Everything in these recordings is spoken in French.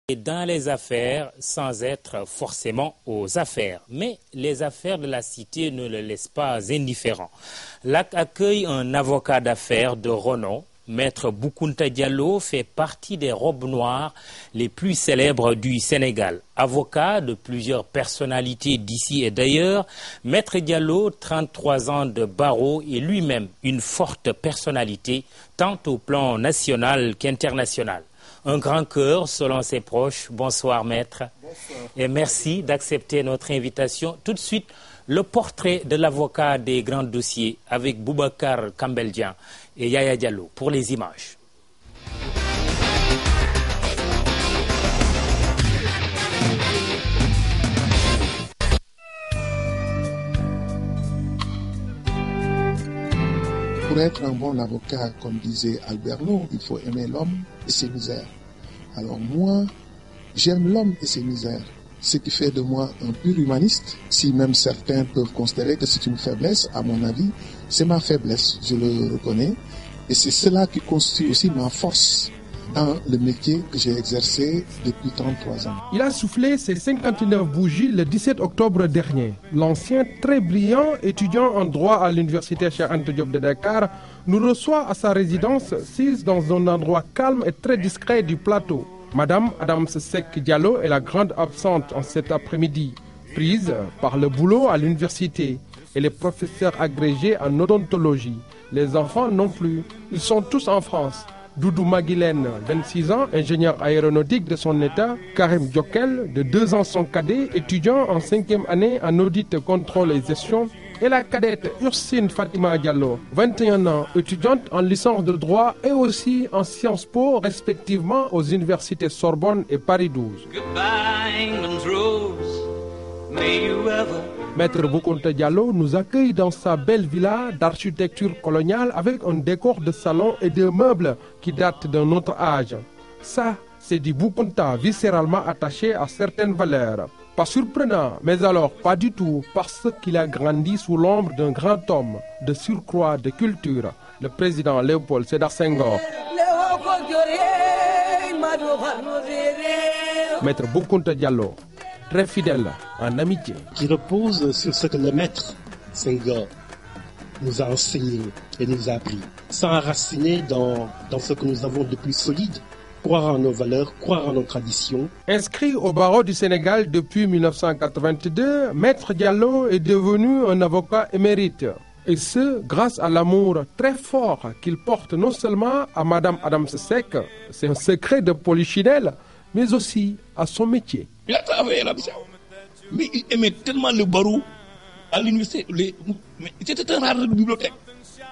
Et dans les affaires sans être forcément aux affaires. Mais les affaires de la cité ne le laissent pas indifférent. L'AC accueille un avocat d'affaires de renom. Maître Boukounta Diallo fait partie des robes noires les plus célèbres du Sénégal. Avocat de plusieurs personnalités d'ici et d'ailleurs, Maître Diallo, 33 ans de barreau, est lui-même une forte personnalité, tant au plan national qu'international. Un grand cœur selon ses proches. Bonsoir maître. Bonsoir. Et merci d'accepter notre invitation. Tout de suite, le portrait de l'avocat des grands dossiers avec Boubacar Kambeldian et Yaya Diallo pour les images. Pour être un bon avocat, comme disait Albert Lowe, il faut aimer l'homme et ses misères. Alors moi, j'aime l'homme et ses misères. Ce qui fait de moi un pur humaniste, si même certains peuvent considérer que c'est une faiblesse, à mon avis, c'est ma faiblesse, je le reconnais. Et c'est cela qui constitue aussi ma force dans le métier que j'ai exercé depuis 33 ans. Il a soufflé ses 59 bougies le 17 octobre dernier. L'ancien très brillant étudiant en droit à l'université Cheikh Anta Diop de Dakar nous reçoit à sa résidence sise dans un endroit calme et très discret du plateau. Madame Adams Seck Diallo est la grande absente en cet après-midi, prise par le boulot à l'université. Elle est professeure agrégée en odontologie. Les enfants non plus. Ils sont tous en France. Doudou Maguilène, 26 ans, ingénieur aéronautique de son état. Karim Djokel, de 2 ans son cadet, étudiant en 5e année en audit, contrôle et gestion. Et la cadette Ursine Fatima Diallo, 21 ans, étudiante en licence de droit et aussi en Sciences Po, respectivement aux universités Sorbonne et Paris 12. Maître Boukounta Diallo nous accueille dans sa belle villa d'architecture coloniale avec un décor de salon et de meubles qui datent d'un autre âge. Ça, c'est du Boukounta viscéralement attaché à certaines valeurs. Pas surprenant, mais alors pas du tout, parce qu'il a grandi sous l'ombre d'un grand homme de surcroît de culture, le président Léopold Sédar Senghor. Maître Boukounta Diallo, très fidèle en amitié. Qui repose sur ce que le maître Senghor nous a enseigné et nous a appris. S'enraciner dans ce que nous avons de plus solide. Croire en nos valeurs, croire en nos traditions. Inscrit au barreau du Sénégal depuis 1982, Maître Diallo est devenu un avocat émérite. Et ce, grâce à l'amour très fort qu'il porte non seulement à Madame Adams Seck, c'est un secret de polichinelle, mais aussi à son métier. Il a travaillé là-bas, mais il aimait tellement le barreau à l'université. C'était un rare de bibliothèque.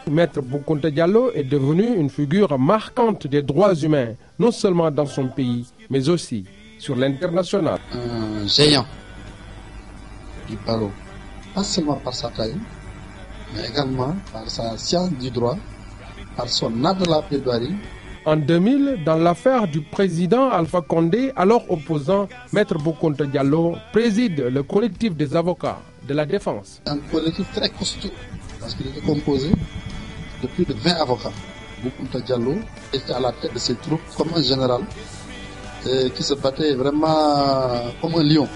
Maître Boukounta Diallo est devenu une figure marquante des droits humains, non seulement dans son pays, mais aussi sur l'international. Un géant du barreau, pas seulement par sa taille, mais également par sa science du droit, par son art de la plaidoirie. En 2000, dans l'affaire du président Alpha Condé, alors opposant, Maître Boukounta Diallo préside le collectif des avocats de la défense. Un collectif très costaud, parce qu'il était composé de plus de 20 avocats. Boukounta Diallo était à la tête de ces troupes comme un général qui se battait vraiment comme un lion.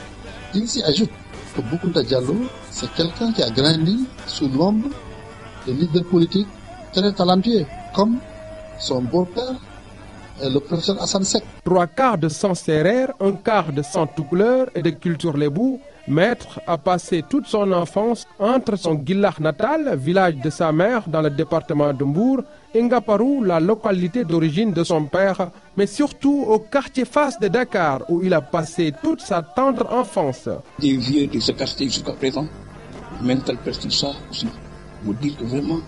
Il s'y ajoute que Boukounta Diallo, c'est quelqu'un qui a grandi sous l'ombre de leaders politiques très talentueux, comme son beau-père, le professeur Hassan Seck. 3 quarts de sang sérère, 1 quart de sang tout couleur et de culture lébou. Maître a passé toute son enfance entre son Guillah natal, village de sa mère dans le département de Mbour, et Ngaparou, la localité d'origine de son père, mais surtout au quartier Fass de Dakar, où il a passé toute sa tendre enfance. Des vieux de ce quartier jusqu'à présent m'interpellent ça aussi, pour dire que vraiment,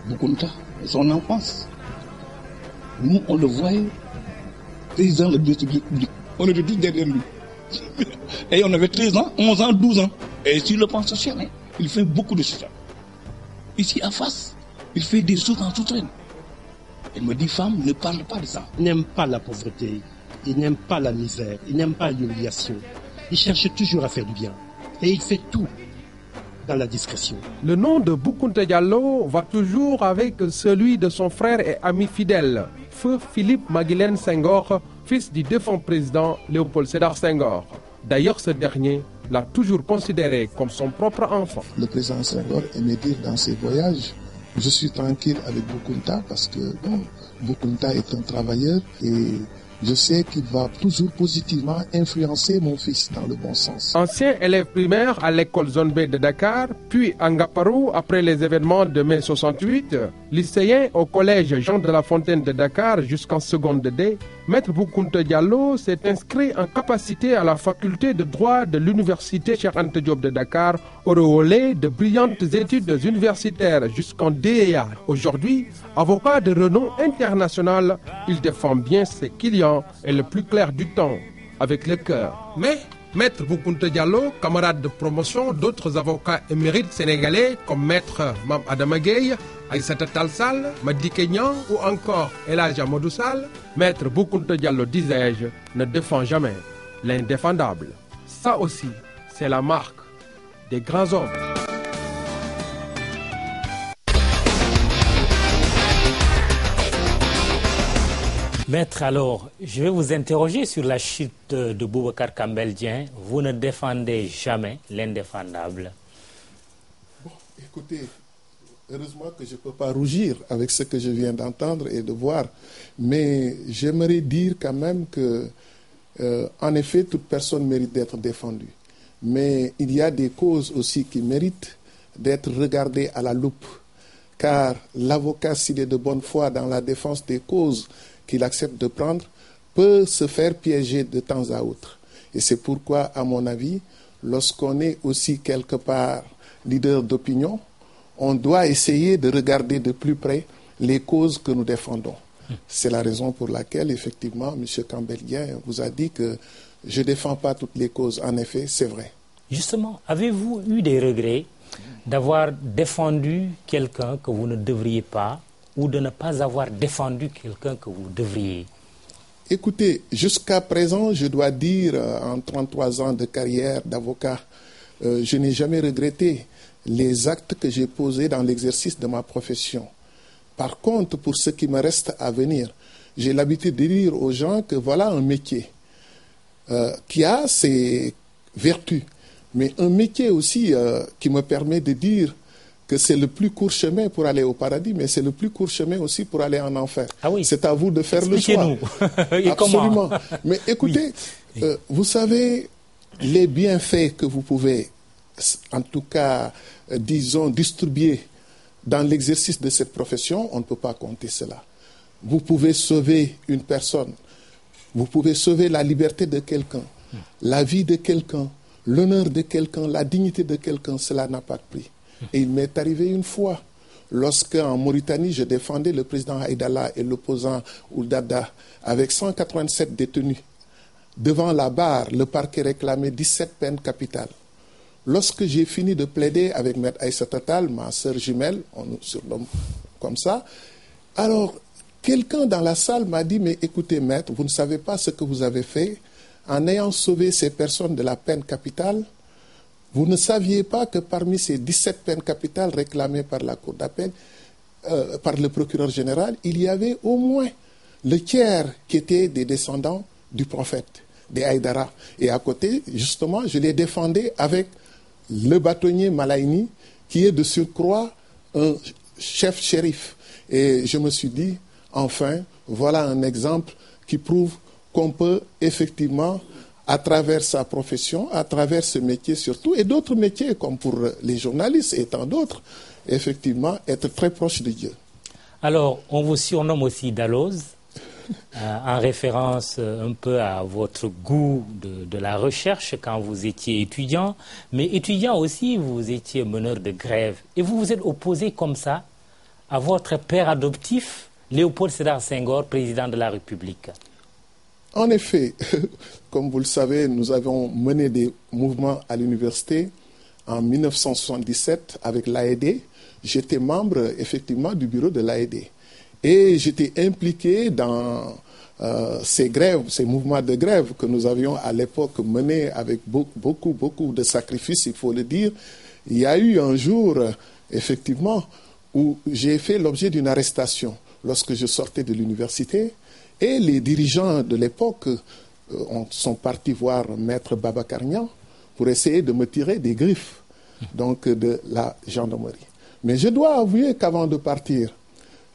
Boukounta, son enfance, nous on le voyait, président de la République, on était tous derrière lui. Et on avait 13 ans, 11 ans, 12 ans. Et sur le plan social, il fait beaucoup de social. Ici, à face, il fait des choses en sous-traîne. Il me dit, femme, ne parle pas de ça. Il n'aime pas la pauvreté, il n'aime pas la misère, il n'aime pas l'humiliation. Il cherche toujours à faire du bien. Et il fait tout dans la discrétion. Le nom de Boukounta Diallo va toujours avec celui de son frère et ami fidèle, feu Philippe Maguilène Senghor, fils du défunt président Léopold Sédar Senghor. D'ailleurs, ce dernier l'a toujours considéré comme son propre enfant. Le président Senghor aimait dire dans ses voyages, je suis tranquille avec Boukounta parce que Boukounta est un travailleur et je sais qu'il va toujours positivement influencer mon fils dans le bon sens. Ancien élève primaire à l'école Zone B de Dakar, puis à Ngaparou après les événements de mai 68, lycéen au collège Jean de la Fontaine de Dakar jusqu'en seconde D, Maître Boukounta Diallo s'est inscrit en capacité à la faculté de droit de l'université Cheikh Anta Diop de Dakar, auréolé de brillantes études universitaires jusqu'en DEA. Aujourd'hui, avocat de renom international, il défend bien ses clients et le plus clair du temps, avec le cœur. Mais Maître Boukounta Diallo, camarade de promotion d'autres avocats émérites sénégalais comme Maître Mam Adama Gueye, Aïssata Tall Sall, Madické Niang ou encore El Hadji Amadou Sall, Maître Boukounta Diallo, disais-je, ne défend jamais l'indéfendable. Ça aussi, c'est la marque des grands hommes. Maître, alors, je vais vous interroger sur la chute de Boubacar Kambel Dieng. Vous ne défendez jamais l'indéfendable. Bon, écoutez, heureusement que je ne peux pas rougir avec ce que je viens d'entendre et de voir. Mais j'aimerais dire quand même que, en effet, toute personne mérite d'être défendue. Mais il y a des causes aussi qui méritent d'être regardées à la loupe. Car l'avocat, s'il est de bonne foi dans la défense des causes qu'il accepte de prendre, peut se faire piéger de temps à autre. Et c'est pourquoi, à mon avis, lorsqu'on est aussi quelque part leader d'opinion, on doit essayer de regarder de plus près les causes que nous défendons. C'est la raison pour laquelle, effectivement, M. Kambel Dieng vous a dit que je ne défends pas toutes les causes. En effet, c'est vrai. Justement, avez-vous eu des regrets d'avoir défendu quelqu'un que vous ne devriez pas, ou de ne pas avoir défendu quelqu'un que vous devriez? Écoutez, jusqu'à présent, je dois dire, en 33 ans de carrière d'avocat, je n'ai jamais regretté les actes que j'ai posés dans l'exercice de ma profession. Par contre, pour ce qui me reste à venir, j'ai l'habitude de dire aux gens que voilà un métier qui a ses vertus, mais un métier aussi qui me permet de dire que c'est le plus court chemin pour aller au paradis, mais c'est le plus court chemin aussi pour aller en enfer. Ah oui. C'est à vous de faire le choix. Et absolument. Comment? Mais écoutez, vous savez, les bienfaits que vous pouvez, en tout cas, disons, distribuer dans l'exercice de cette profession, on ne peut pas compter cela. Vous pouvez sauver une personne, vous pouvez sauver la liberté de quelqu'un, la vie de quelqu'un, l'honneur de quelqu'un, la dignité de quelqu'un, cela n'a pas de prix. Et il m'est arrivé une fois, lorsque en Mauritanie, je défendais le président Haïdala et l'opposant Ouldada avec 187 détenus. Devant la barre, le parquet réclamait 17 peines capitales. Lorsque j'ai fini de plaider avec Maître Aïssata Tall, ma sœur jumelle, on nous surnomme comme ça, alors quelqu'un dans la salle m'a dit, mais écoutez maître, vous ne savez pas ce que vous avez fait en ayant sauvé ces personnes de la peine capitale. Vous ne saviez pas que parmi ces 17 peines capitales réclamées par la Cour d'appel, par le procureur général, il y avait au moins le tiers qui étaient des descendants du prophète, des Haïdara. Et à côté, justement, je les défendais avec le bâtonnier Malaini, qui est de surcroît un chef shérif. Et je me suis dit, enfin, voilà un exemple qui prouve qu'on peut effectivement, à travers sa profession, à travers ce métier surtout, et d'autres métiers comme pour les journalistes et tant d'autres, effectivement, être très proche de Dieu. Alors, on vous surnomme aussi Dalloz, en référence un peu à votre goût de la recherche quand vous étiez étudiant, mais étudiant aussi, vous étiez meneur de grève, et vous vous êtes opposé comme ça à votre père adoptif, Léopold Sédar Senghor, président de la République. En effet, comme vous le savez, nous avons mené des mouvements à l'université en 1977 avec l'AED. J'étais membre effectivement du bureau de l'AED. Et j'étais impliqué dans ces grèves, ces mouvements de grève que nous avions à l'époque menés avec beaucoup de sacrifices, il faut le dire. Il y a eu un jour, effectivement, où j'ai fait l'objet d'une arrestation lorsque je sortais de l'université. Et les dirigeants de l'époque sont partis voir Maître Babacar Niang pour essayer de me tirer des griffes donc, de la gendarmerie. Mais je dois avouer qu'avant de partir,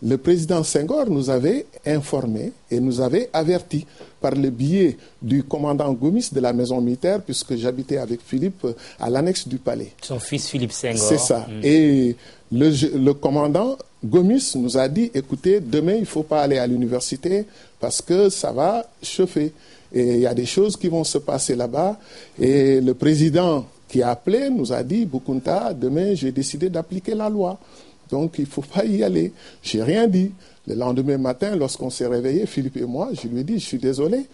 le président Senghor nous avait informés et nous avait avertis par le biais du commandant Gomis de la maison militaire, puisque j'habitais avec Philippe à l'annexe du palais. Son fils Philippe Senghor. C'est ça. Et le commandant Gomis nous a dit, écoutez, demain, il ne faut pas aller à l'université parce que ça va chauffer. Et il y a des choses qui vont se passer là-bas. Et le président qui a appelé nous a dit, Boukounta, demain, j'ai décidé d'appliquer la loi. Donc, il ne faut pas y aller. Je n'ai rien dit. Le lendemain matin, lorsqu'on s'est réveillé, Philippe et moi, je lui ai dit, je suis désolé,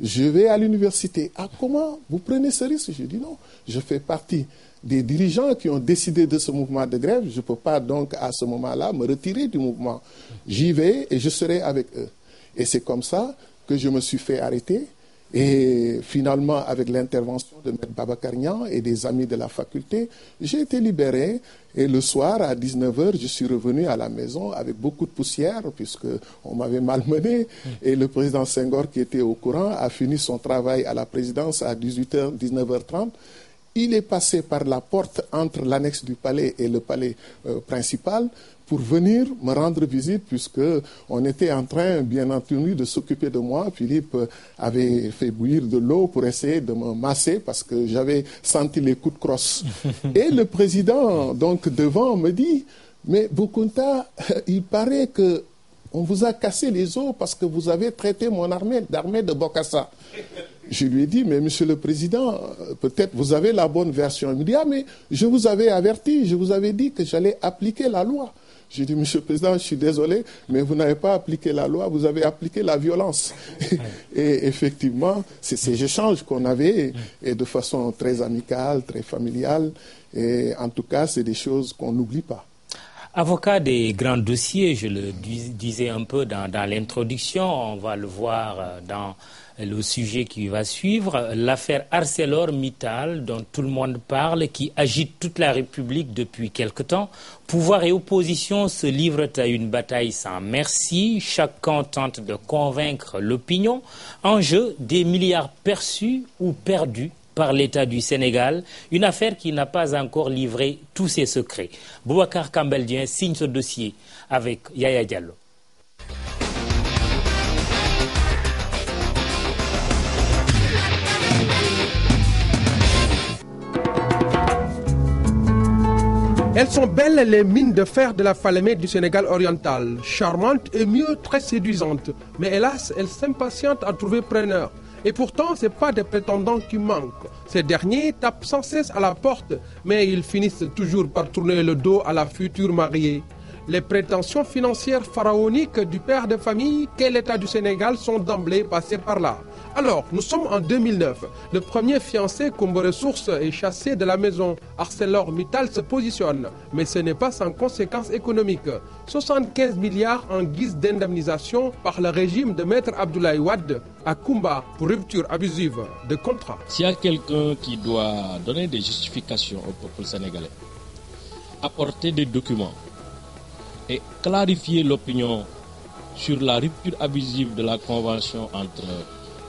je vais à l'université. Ah, comment? Vous prenez ce risque? Je lui ai dit non. Je fais partie des dirigeants qui ont décidé de ce mouvement de grève. Je ne peux pas donc, à ce moment-là, me retirer du mouvement. J'y vais et je serai avec eux. Et c'est comme ça que je me suis fait arrêter. Et finalement, avec l'intervention de M. Babacar Niang et des amis de la faculté, j'ai été libéré. Et le soir, à 19h, je suis revenu à la maison avec beaucoup de poussière, puisqu'on m'avait malmené. Et le président Senghor, qui était au courant, a fini son travail à la présidence à 18h, 19h30. Il est passé par la porte entre l'annexe du palais et le palais principal pour venir me rendre visite, puisqu'on était en train, bien entendu, de s'occuper de moi. Philippe avait fait bouillir de l'eau pour essayer de me masser parce que j'avais senti les coups de crosse. Et le président, donc, devant, me dit, mais Boukounta, il paraît que on vous a cassé les os parce que vous avez traité mon armée d'armée de Bokassa. Je lui ai dit, mais monsieur le président, peut-être vous avez la bonne version. Il me dit, ah mais je vous avais averti, je vous avais dit que j'allais appliquer la loi. J'ai dit, monsieur le président, je suis désolé, mais vous n'avez pas appliqué la loi, vous avez appliqué la violence. Et effectivement, c'est ces échanges qu'on avait, et de façon très amicale, très familiale. Et en tout cas, c'est des choses qu'on n'oublie pas. Avocat des grands dossiers, je le disais un peu dans l'introduction, on va le voir dans le sujet qui va suivre, l'affaire ArcelorMittal dont tout le monde parle, qui agite toute la République depuis quelque temps. Pouvoir et opposition se livrent à une bataille sans merci, chacun tente de convaincre l'opinion. En jeu, des milliards perçus ou perdus par l'État du Sénégal, une affaire qui n'a pas encore livré tous ses secrets. Boubacar Kambeldien signe ce dossier avec Yaya Diallo. Elles sont belles les mines de fer de la Falémé du Sénégal oriental, charmantes et mieux très séduisantes. Mais hélas, elles s'impatientent à trouver preneur. Et pourtant, ce n'est pas des prétendants qui manquent. Ces derniers tapent sans cesse à la porte, mais ils finissent toujours par tourner le dos à la future mariée. Les prétentions financières pharaoniques du père de famille qu'est l'État du Sénégal sont d'emblée passées par là. Alors, nous sommes en 2009. Le premier fiancé Kumba Ressources est chassé de la maison. ArcelorMittal se positionne, mais ce n'est pas sans conséquences économiques. 75 milliards en guise d'indemnisation par le régime de Maître Abdoulaye Wade à Kumba pour rupture abusive de contrat. S'il y a quelqu'un qui doit donner des justifications au peuple sénégalais, apporter des documents et clarifier l'opinion sur la rupture abusive de la convention entre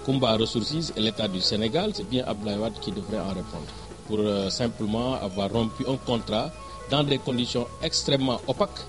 Kumba Ressources et l'État du Sénégal, c'est bien Abdoulaye Wade qui devrait en répondre. Pour simplement avoir rompu un contrat dans des conditions extrêmement opaques,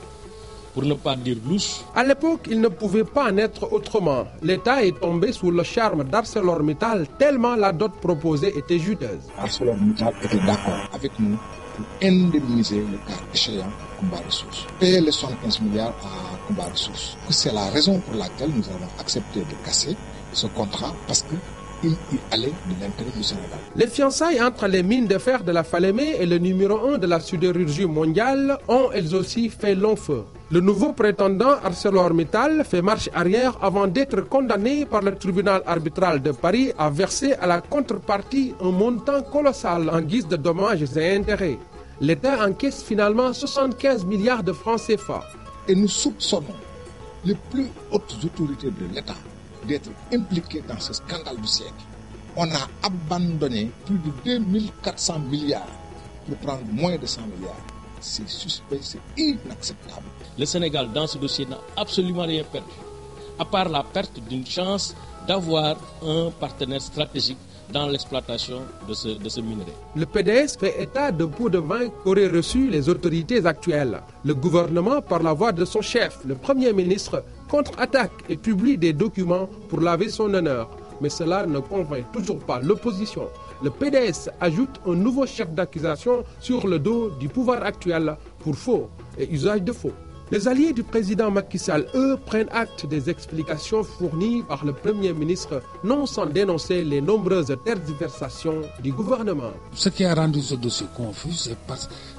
pour ne pas dire louches. À l'époque, il ne pouvait pas en être autrement. L'État est tombé sous le charme d'ArcelorMittal tellement la dot proposée était juteuse. ArcelorMittal était d'accord avec nous pour indemniser le cas échéant Kumba Ressources. Payer les 75 milliards à Kumba Ressources. C'est la raison pour laquelle nous avons accepté de casser ce contrat, parce qu'il y allait de l'intérêt du Sénégal. Les fiançailles entre les mines de fer de la Falémé et le numéro 1 de la sidérurgie mondiale ont elles aussi fait long feu. Le nouveau prétendant ArcelorMittal fait marche arrière avant d'être condamné par le tribunal arbitral de Paris à verser à la contrepartie un montant colossal en guise de dommages et intérêts. L'État encaisse finalement 75 milliards de francs CFA. Et nous soupçonnons les plus hautes autorités de l'État d'être impliqués dans ce scandale du siècle. On a abandonné plus de 2400 milliards pour prendre moins de 100 milliards. C'est suspect, c'est inacceptable. Le Sénégal, dans ce dossier, n'a absolument rien perdu. à part la perte d'une chance d'avoir un partenaire stratégique dans l'exploitation de ce minerai. Le PDS fait état de pots de vin qu'auraient reçus les autorités actuelles. Le gouvernement, par la voix de son chef, le Premier ministre, contre-attaque et publie des documents pour laver son honneur. Mais cela ne convainc toujours pas l'opposition. Le PDS ajoute un nouveau chef d'accusation sur le dos du pouvoir actuel pour faux et usage de faux. Les alliés du président Macky Sall, eux, prennent acte des explications fournies par le Premier ministre, non sans dénoncer les nombreuses tergiversations du gouvernement. Ce qui a rendu ce dossier confus,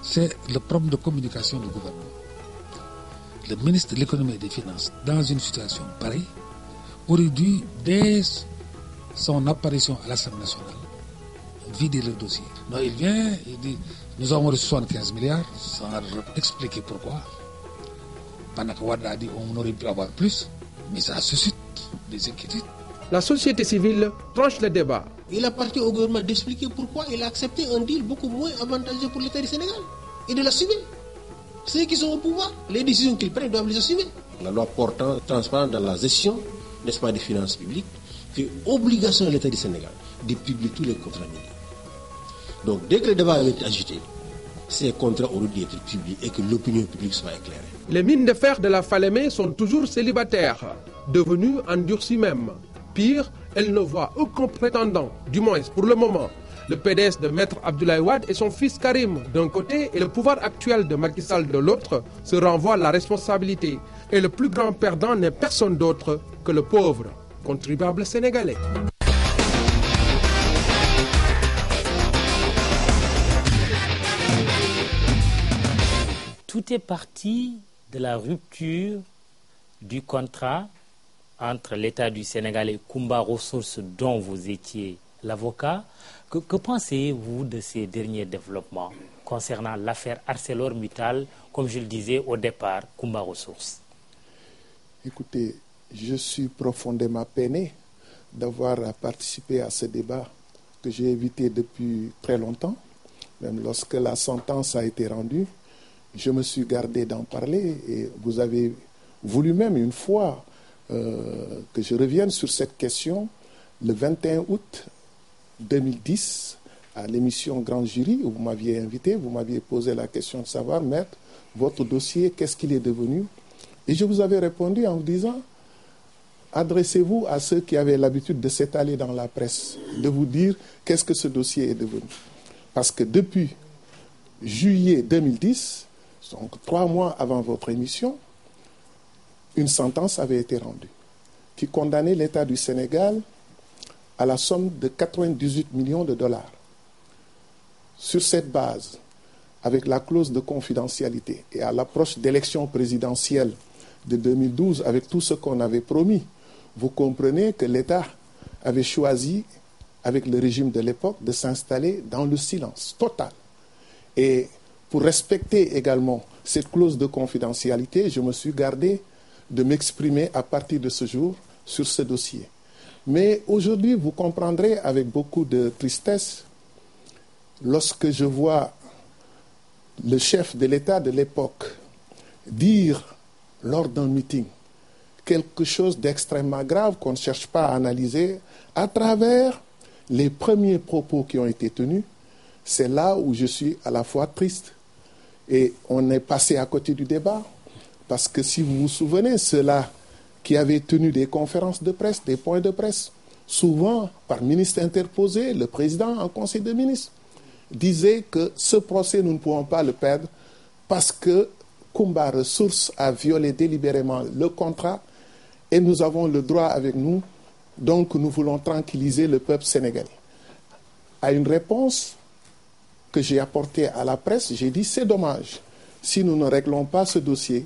c'est le problème de communication du gouvernement. Le ministre de l'économie et des finances, dans une situation pareille, aurait dû, dès son apparition à l'Assemblée nationale, vider le dossier. Non, il vient, il dit, nous avons reçu 75 milliards, sans expliquer pourquoi. Pendant que Wade a dit qu'on aurait pu avoir plus, mais ça suscite des inquiétudes. La société civile tranche le débat. Il appartient au gouvernement d'expliquer pourquoi il a accepté un deal beaucoup moins avantageux pour l'État du Sénégal et de l'assumer. Ceux qui sont au pouvoir, les décisions qu'ils prennent doivent les assumer. La loi portant transparence dans la gestion, n'est-ce pas, des finances publiques, fait obligation à l'État du Sénégal de publier tous les contrats miniers. Donc dès que le débat avait été agité, ces contrats auraient dû être publiés et que l'opinion publique soit éclairée. Les mines de fer de la Falémé sont toujours célibataires, devenues endurcies même. Pire, elles ne voient aucun prétendant, du moins pour le moment. Le PDS de Maître Abdoulaye Wade et son fils Karim d'un côté et le pouvoir actuel de Macky Sall de l'autre se renvoient la responsabilité. Et le plus grand perdant n'est personne d'autre que le pauvre contribuable sénégalais. Tout est parti de la rupture du contrat entre l'État du Sénégal et Kumba Ressources dont vous étiez l'avocat. Que pensez-vous de ces derniers développements concernant l'affaire ArcelorMittal, comme je le disais au départ, Kumba Ressources? Écoutez, je suis profondément peiné d'avoir participé à ce débat que j'ai évité depuis très longtemps. Même lorsque la sentence a été rendue, je me suis gardé d'en parler et vous avez voulu même une fois que je revienne sur cette question le 21 août 2010 à l'émission Grand Jury où vous m'aviez invité, vous m'aviez posé la question de savoir, maître, votre dossier, qu'est-ce qu'il est devenu? Et je vous avais répondu en vous disant, adressez-vous à ceux qui avaient l'habitude de s'étaler dans la presse, de vous dire qu'est-ce que ce dossier est devenu. Parce que depuis juillet 2010, donc 3 mois avant votre émission, une sentence avait été rendue qui condamnait l'État du Sénégal à la somme de 98 millions de dollars. Sur cette base, avec la clause de confidentialité et à l'approche d'élections présidentielles de 2012, avec tout ce qu'on avait promis, vous comprenez que l'État avait choisi, avec le régime de l'époque, de s'installer dans le silence total. Et pour respecter également cette clause de confidentialité, je me suis gardé de m'exprimer à partir de ce jour sur ce dossier. Mais aujourd'hui, vous comprendrez avec beaucoup de tristesse, lorsque je vois le chef de l'État de l'époque dire lors d'un meeting quelque chose d'extrêmement grave qu'on ne cherche pas à analyser à travers les premiers propos qui ont été tenus, c'est là où je suis à la fois triste. Et on est passé à côté du débat, parce que si vous vous souvenez, ceux-là qui avaient tenu des conférences de presse, des points de presse, souvent par ministre interposé, le président en conseil de ministres, disait que ce procès, nous ne pouvons pas le perdre parce que Kumba Ressources a violé délibérément le contrat et nous avons le droit avec nous, donc nous voulons tranquilliser le peuple sénégalais. À une réponse que j'ai apportée à la presse, j'ai dit c'est dommage, si nous ne réglons pas ce dossier,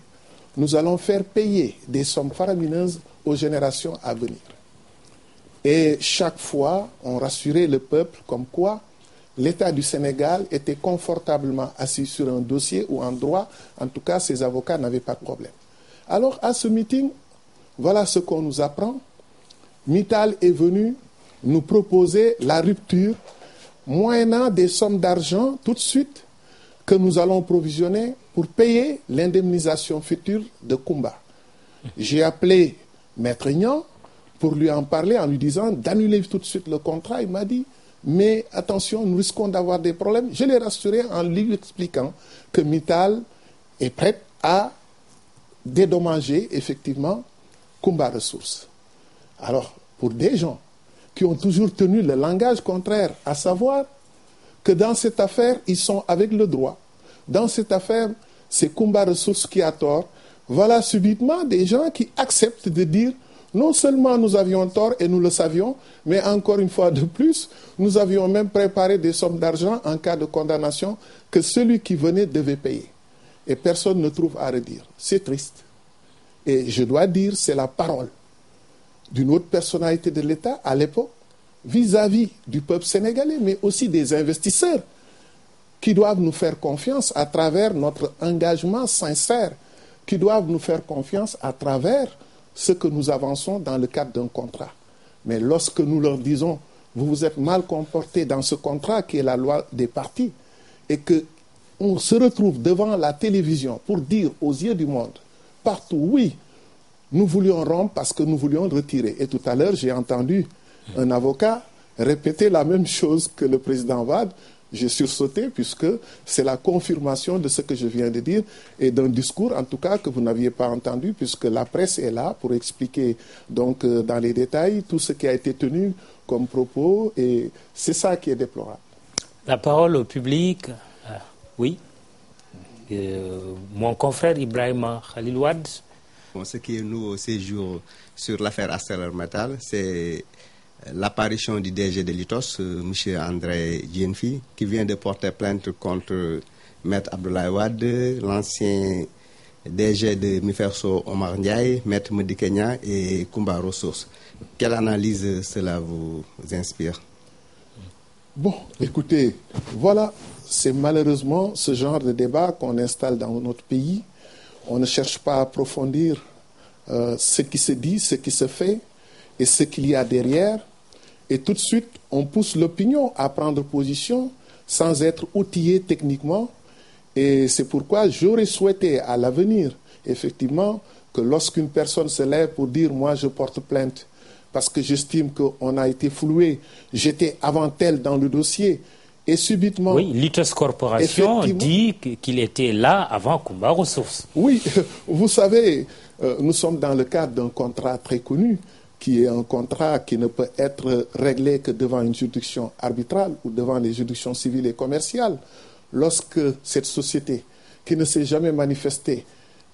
nous allons faire payer des sommes faramineuses aux générations à venir. Et chaque fois, on rassurait le peuple comme quoi l'État du Sénégal était confortablement assis sur un dossier ou un droit. En tout cas, ses avocats n'avaient pas de problème. Alors, à ce meeting, voilà ce qu'on nous apprend. Mittal est venu nous proposer la rupture, moyennant des sommes d'argent tout de suite que nous allons provisionner pour payer l'indemnisation future de Kumba. J'ai appelé Maître Niang pour lui en parler en lui disant d'annuler tout de suite le contrat. Il m'a dit, mais attention, nous risquons d'avoir des problèmes. Je l'ai rassuré en lui expliquant que Mittal est prête à dédommager effectivement Kumba Ressources. Alors, pour des gens qui ont toujours tenu le langage contraire, à savoir que dans cette affaire, ils sont avec le droit. Dans cette affaire, c'est Kumba Ressources qui a tort. Voilà subitement des gens qui acceptent de dire non seulement nous avions tort et nous le savions, mais encore une fois de plus, nous avions même préparé des sommes d'argent en cas de condamnation que celui qui venait devait payer. Et personne ne trouve à redire. C'est triste. Et je dois dire, c'est la parole d'une autre personnalité de l'État à l'époque, vis-à-vis du peuple sénégalais, mais aussi des investisseurs qui doivent nous faire confiance à travers notre engagement sincère, qui doivent nous faire confiance à travers ce que nous avançons dans le cadre d'un contrat. Mais lorsque nous leur disons, vous vous êtes mal comportés dans ce contrat qui est la loi des partis, et qu'on se retrouve devant la télévision pour dire aux yeux du monde, partout, oui, nous voulions rompre parce que nous voulions retirer. Et tout à l'heure, j'ai entendu un avocat répéter la même chose que le président Wade. J'ai sursauté puisque c'est la confirmation de ce que je viens de dire et d'un discours en tout cas que vous n'aviez pas entendu puisque la presse est là pour expliquer donc dans les détails tout ce qui a été tenu comme propos et c'est ça qui est déplorable. La parole au public, oui. Mon confrère Ibrahima Khalil Wade. Bon, ce qui est nouveau ces jours sur l'affaire ArcelorMittal, c'est l'apparition du DG de l'ITOS, M. André Djenfi, qui vient de porter plainte contre Maître Abdoulaye Wade, l'ancien DG de Miferso Omar Ndiaye, Maître Madi Kenya et Kumba Ressources. Quelle analyse cela vous inspire? Bon, écoutez, voilà, c'est malheureusement ce genre de débat qu'on installe dans notre pays. On ne cherche pas à approfondir ce qui se dit, ce qui se fait et ce qu'il y a derrière. Et tout de suite, on pousse l'opinion à prendre position sans être outillé techniquement. Et c'est pourquoi j'aurais souhaité à l'avenir, effectivement, que lorsqu'une personne se lève pour dire « moi je porte plainte », parce que j'estime qu'on a été floué, j'étais avant elle dans le dossier, et subitement... Oui, l'ITOS Corporation dit qu'il était là avant Kumba Ressources. Oui, vous savez, nous sommes dans le cadre d'un contrat très connu, qui est un contrat qui ne peut être réglé que devant une juridiction arbitrale ou devant les juridictions civiles et commerciales. Lorsque cette société, qui ne s'est jamais manifestée,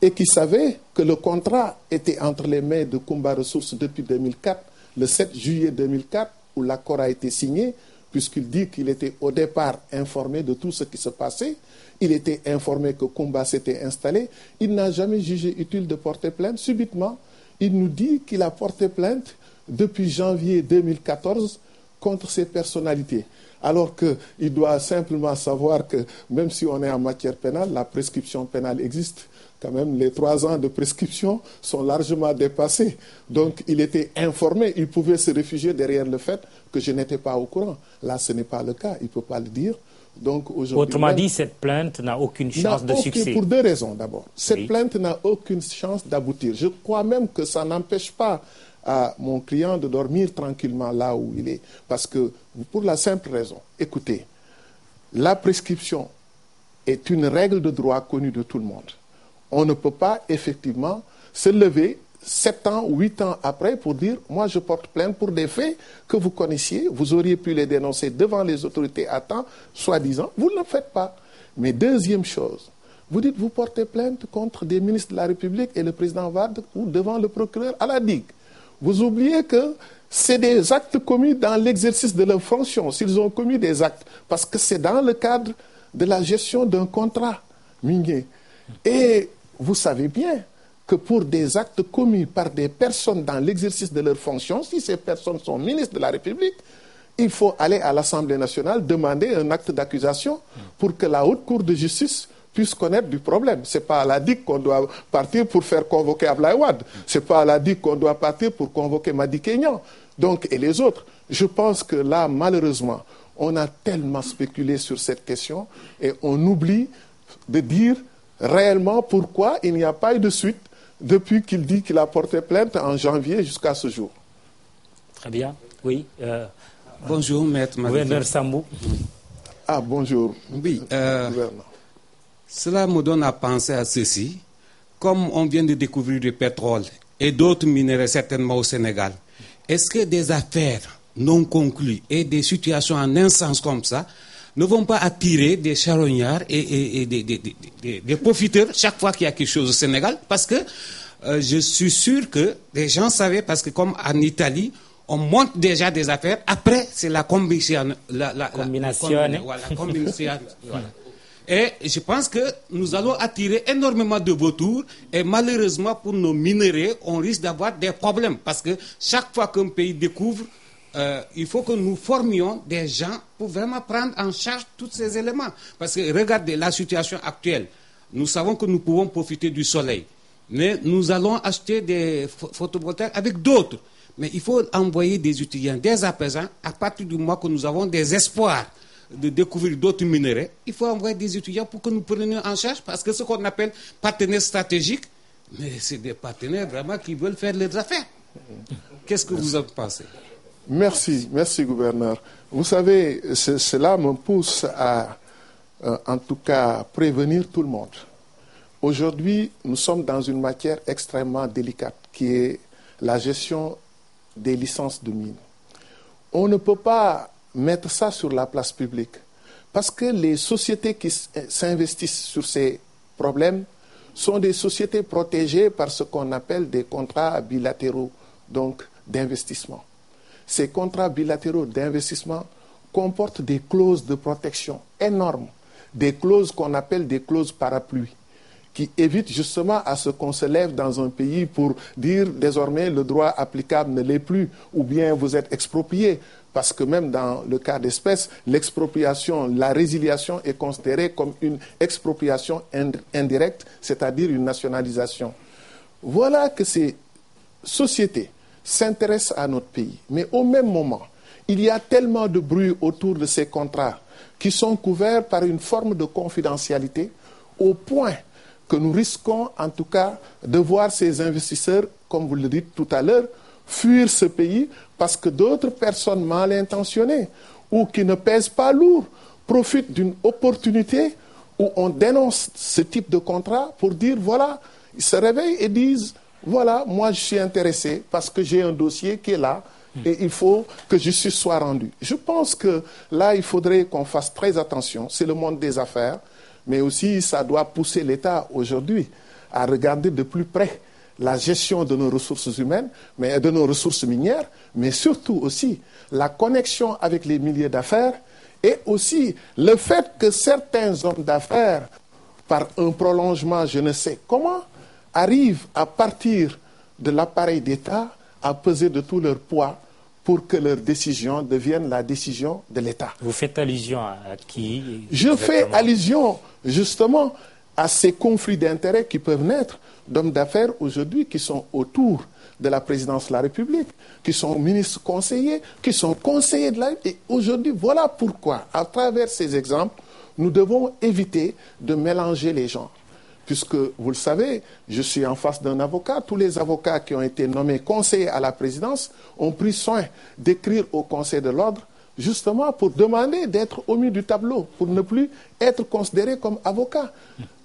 et qui savait que le contrat était entre les mains de Kumba Ressources depuis 2004, le 7 juillet 2004, où l'accord a été signé, puisqu'il dit qu'il était au départ informé de tout ce qui se passait, il était informé que Kumba s'était installé, il n'a jamais jugé utile de porter plainte. Subitement, il nous dit qu'il a porté plainte depuis janvier 2014 contre ces personnalités. Alors qu'il doit simplement savoir que même si on est en matière pénale, la prescription pénale existe. Quand même, les 3 ans de prescription sont largement dépassés. Donc, il était informé, il pouvait se réfugier derrière le fait que je n'étais pas au courant. Là, ce n'est pas le cas, il ne peut pas le dire. Donc, autrement dit, cette plainte n'a aucune chance de succès. Pour 2 raisons d'abord. Cette plainte n'a aucune chance d'aboutir. Je crois même que ça n'empêche pas à mon client de dormir tranquillement là où il est. Parce que, pour la simple raison, écoutez, la prescription est une règle de droit connue de tout le monde. On ne peut pas effectivement se lever 7 ans ou 8 ans après pour dire « moi je porte plainte pour des faits que vous connaissiez, vous auriez pu les dénoncer devant les autorités à temps, soi-disant, vous ne le faites pas ». Mais deuxième chose, vous dites vous portez plainte contre des ministres de la République et le président Wade ou devant le procureur à la digue. Vous oubliez que c'est des actes commis dans l'exercice de leur fonction, s'ils ont commis des actes, parce que c'est dans le cadre de la gestion d'un contrat minier. Et vous savez bien que pour des actes commis par des personnes dans l'exercice de leur fonction, si ces personnes sont ministres de la République, il faut aller à l'Assemblée nationale demander un acte d'accusation pour que la Haute Cour de justice puisse connaître du problème. Ce n'est pas à la DIC qu'on doit partir pour faire convoquer Abdoulaye Wade. Ce n'est pas à la DIC qu'on doit partir pour convoquer Madi Kenya. Donc, et les autres. Je pense que là, malheureusement, on a tellement spéculé sur cette question et on oublie de dire réellement pourquoi il n'y a pas eu de suite depuis qu'il dit qu'il a porté plainte en janvier jusqu'à ce jour. Très bien. Oui. Bonjour, maître. Gouverneur Sambou. Ah, bonjour. Oui. Cela me donne à penser à ceci. Comme on vient de découvrir du pétrole et d'autres minerais certainement au Sénégal, est-ce que des affaires non conclues et des situations en instance comme ça ne vont pas attirer des charognards et des profiteurs chaque fois qu'il y a quelque chose au Sénégal? Parce que je suis sûr que les gens savaient, parce que comme en Italie, on monte déjà des affaires, après c'est la combinaison. Voilà. Et je pense que nous allons attirer énormément de vautours et malheureusement pour nos minerais, on risque d'avoir des problèmes parce que chaque fois qu'un pays découvre, il faut que nous formions des gens pour vraiment prendre en charge tous ces éléments. Parce que regardez la situation actuelle. Nous savons que nous pouvons profiter du soleil, mais nous allons acheter des photovoltaïques avec d'autres. Mais il faut envoyer des étudiants dès à présent, à partir du moment que nous avons des espoirs de découvrir d'autres minerais, il faut envoyer des étudiants pour que nous prenions en charge, parce que ce qu'on appelle partenaires stratégiques, mais c'est des partenaires vraiment qui veulent faire leurs affaires. Qu'est-ce que vous en pensez? Merci gouverneur. Vous savez, cela me pousse à, en tout cas, prévenir tout le monde. Aujourd'hui, nous sommes dans une matière extrêmement délicate, qui est la gestion des licences de mines. On ne peut pas mettre ça sur la place publique. Parce que les sociétés qui s'investissent sur ces problèmes sont des sociétés protégées par ce qu'on appelle des contrats bilatéraux, donc d'investissement. Ces contrats bilatéraux d'investissement comportent des clauses de protection énormes, des clauses qu'on appelle des clauses parapluies, qui évitent justement à ce qu'on se lève dans un pays pour dire désormais le droit applicable ne l'est plus, ou bien vous êtes exproprié. Parce que même dans le cas d'espèce, l'expropriation, la résiliation est considérée comme une expropriation indirecte, c'est-à-dire une nationalisation. Voilà que ces sociétés s'intéressent à notre pays. Mais au même moment, il y a tellement de bruit autour de ces contrats qui sont couverts par une forme de confidentialité au point que nous risquons en tout cas de voir ces investisseurs, comme vous le dites tout à l'heure, fuir ce pays parce que d'autres personnes mal intentionnées ou qui ne pèsent pas lourd profitent d'une opportunité où on dénonce ce type de contrat pour dire voilà, ils se réveillent et disent voilà, moi je suis intéressé parce que j'ai un dossier qui est là et il faut que justice soit rendue. Je pense que là, il faudrait qu'on fasse très attention. C'est le monde des affaires, mais aussi ça doit pousser l'État aujourd'hui à regarder de plus près la gestion de nos ressources humaines, mais de nos ressources minières, mais surtout aussi la connexion avec les milieux d'affaires et aussi le fait que certains hommes d'affaires, par un prolongement je ne sais comment, arrivent à partir de l'appareil d'État à peser de tout leur poids pour que leurs décisions deviennent la décision de l'État. Vous faites allusion à qui? Je fais allusion justement à ces conflits d'intérêts qui peuvent naître d'hommes d'affaires aujourd'hui qui sont autour de la présidence de la République, qui sont ministres conseillers, qui sont conseillers de la République. Et aujourd'hui, voilà pourquoi, à travers ces exemples, nous devons éviter de mélanger les gens. Puisque, vous le savez, je suis en face d'un avocat. Tous les avocats qui ont été nommés conseillers à la présidence ont pris soin d'écrire au Conseil de l'ordre justement pour demander d'être omis du tableau, pour ne plus être considérés comme avocats.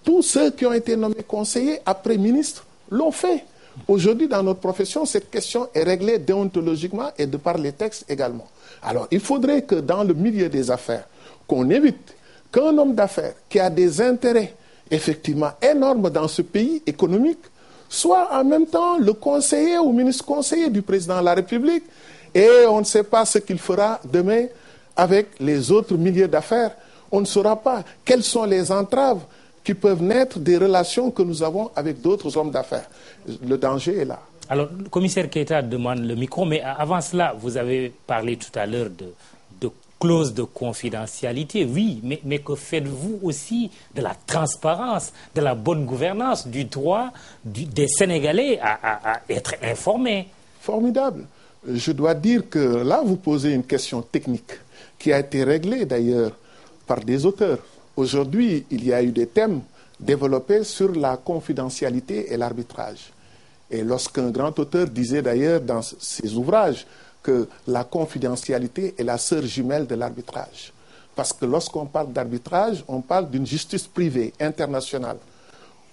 Tous ceux qui ont été nommés conseillers après ministres l'ont fait. Aujourd'hui, dans notre profession, cette question est réglée déontologiquement et de par les textes également. Alors, il faudrait que dans le milieu des affaires, qu'on évite qu'un homme d'affaires qui a des intérêts effectivement énormes dans ce pays économique soit en même temps le conseiller ou ministre conseiller du président de la République et on ne sait pas ce qu'il fera demain avec les autres milieux d'affaires. On ne saura pas quelles sont les entraves qui peuvent naître des relations que nous avons avec d'autres hommes d'affaires. Le danger est là. Alors, le commissaire Keita demande le micro, mais avant cela, vous avez parlé tout à l'heure de clause de confidentialité, oui, mais que faites-vous aussi de la transparence, de la bonne gouvernance, du droit des Sénégalais à être informés? Formidable. Je dois dire que là, vous posez une question technique qui a été réglée d'ailleurs par des auteurs. Aujourd'hui, il y a eu des thèmes développés sur la confidentialité et l'arbitrage. Et lorsqu'un grand auteur disait d'ailleurs dans ses ouvrages que la confidentialité est la sœur jumelle de l'arbitrage. Parce que lorsqu'on parle d'arbitrage, on parle d'une justice privée internationale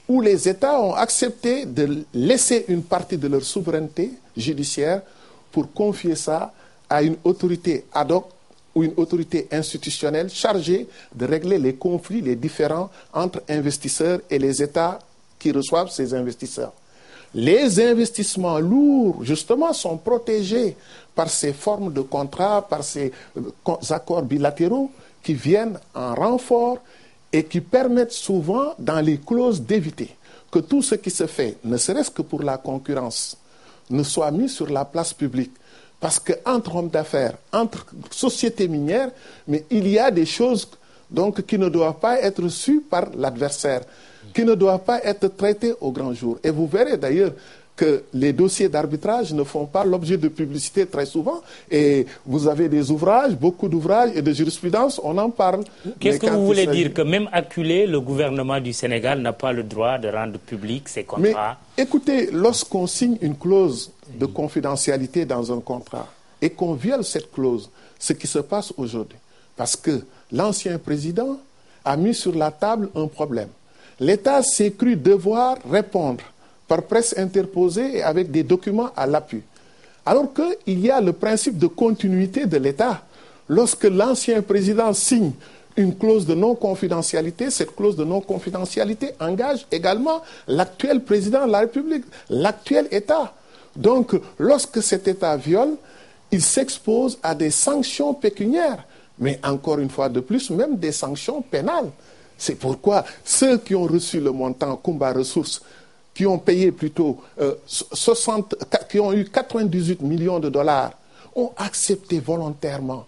où les États ont accepté de laisser une partie de leur souveraineté judiciaire pour confier ça à une autorité ad hoc ou une autorité institutionnelle chargée de régler les conflits, les différends entre investisseurs et les États qui reçoivent ces investisseurs. Les investissements lourds, justement, sont protégés par ces formes de contrats, par ces accords bilatéraux qui viennent en renfort et qui permettent souvent, dans les clauses, d'éviter que tout ce qui se fait, ne serait-ce que pour la concurrence, ne soit mis sur la place publique. Parce qu'entre hommes d'affaires, entre sociétés minières, mais il y a des choses donc, qui ne doivent pas être sues par l'adversaire, qui ne doivent pas être traitées au grand jour. Et vous verrez d'ailleurs que les dossiers d'arbitrage ne font pas l'objet de publicité très souvent. Et vous avez des ouvrages, beaucoup d'ouvrages et de jurisprudence, on en parle. Qu'est-ce que vous voulez dire? Que même acculé, le gouvernement du Sénégal n'a pas le droit de rendre public ses contrats? Mais écoutez, lorsqu'on signe une clause de confidentialité dans un contrat et qu'on viole cette clause, ce qui se passe aujourd'hui, parce que l'ancien président a mis sur la table un problème. L'État s'est cru devoir répondre par presse interposée et avec des documents à l'appui. Alors qu'il y a le principe de continuité de l'État. Lorsque l'ancien président signe une clause de non-confidentialité, cette clause de non-confidentialité engage également l'actuel président de la République, l'actuel État. Donc, lorsque cet État viole, il s'expose à des sanctions pécuniaires, mais encore une fois de plus, même des sanctions pénales. C'est pourquoi ceux qui ont reçu le montant Kumba Ressources, qui ont payé plutôt qui ont eu 98 millions de dollars, ont accepté volontairement,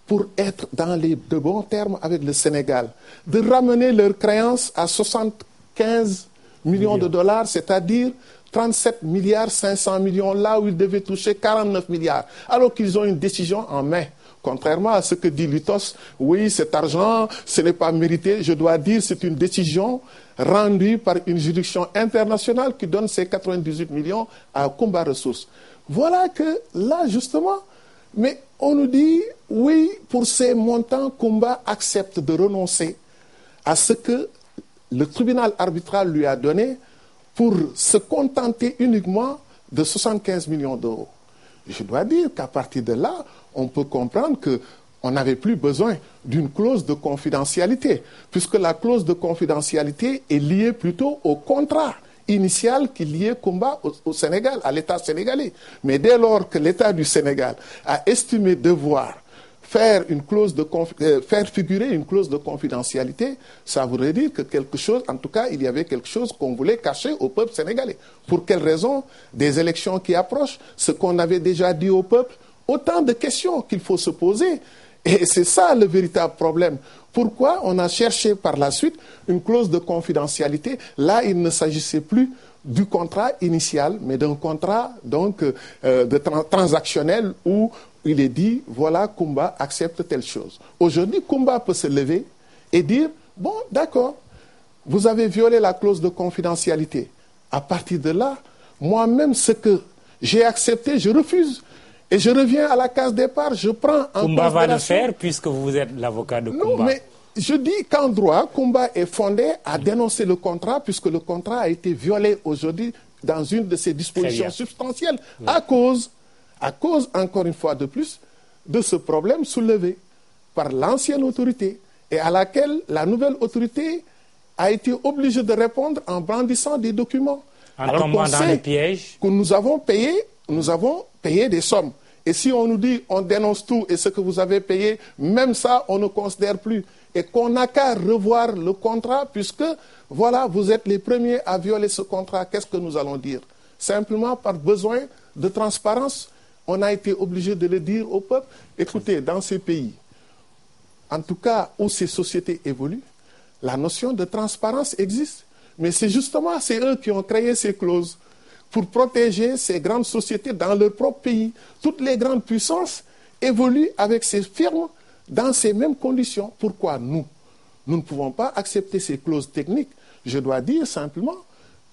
pour être dans de bons termes avec le Sénégal, de ramener leurs créances à 75 millions de dollars, c'est-à-dire 37 milliards 500 millions, là où ils devaient toucher 49 milliards, alors qu'ils ont une décision en main. Contrairement à ce que dit Litos, oui, cet argent, ce n'est pas mérité. Je dois dire, c'est une décision rendue par une juridiction internationale qui donne ces 98 millions à Kumba Ressources. Voilà que là, justement, mais on nous dit, oui, pour ces montants, Kumba accepte de renoncer à ce que le tribunal arbitral lui a donné pour se contenter uniquement de 75 millions d'euros. Je dois dire qu'à partir de là, on peut comprendre qu'on n'avait plus besoin d'une clause de confidentialité, puisque la clause de confidentialité est liée plutôt au contrat initial qui liait Kumba au Sénégal, à l'État sénégalais. Mais dès lors que l'État du Sénégal a estimé devoir faire figurer une clause de confidentialité, ça voudrait dire que quelque chose, en tout cas, il y avait quelque chose qu'on voulait cacher au peuple sénégalais. Pour quelle raison? Des élections qui approchent, ce qu'on avait déjà dit au peuple, autant de questions qu'il faut se poser. Et c'est ça le véritable problème. Pourquoi on a cherché par la suite une clause de confidentialité? Là, il ne s'agissait plus du contrat initial, mais d'un contrat donc transactionnel où il est dit, voilà, Kumba accepte telle chose. Aujourd'hui, Kumba peut se lever et dire, bon, d'accord, vous avez violé la clause de confidentialité. À partir de là, moi-même, ce que j'ai accepté, je refuse. Et je reviens à la case départ, je prends en considération... Kumba va le faire puisque vous êtes l'avocat de Kumba. Non, mais je dis qu'en droit, Kumba est fondé à dénoncer le contrat puisque le contrat a été violé aujourd'hui dans une de ses dispositions substantielles à cause, encore une fois de plus, de ce problème soulevé par l'ancienne autorité et à laquelle la nouvelle autorité a été obligée de répondre en brandissant des documents. En tombant dans les pièges. Que nous avons payé des sommes. Et si on nous dit on dénonce tout et ce que vous avez payé, même ça, on ne considère plus. Et qu'on n'a qu'à revoir le contrat puisque, voilà, vous êtes les premiers à violer ce contrat. Qu'est-ce que nous allons dire? Simplement par besoin de transparence, on a été obligé de le dire au peuple. Écoutez, dans ces pays, en tout cas où ces sociétés évoluent, la notion de transparence existe. Mais c'est justement, c'est eux qui ont créé ces clauses pour protéger ces grandes sociétés dans leur propre pays. Toutes les grandes puissances évoluent avec ces firmes dans ces mêmes conditions. Pourquoi nous ne pouvons pas accepter ces clauses techniques? Je dois dire simplement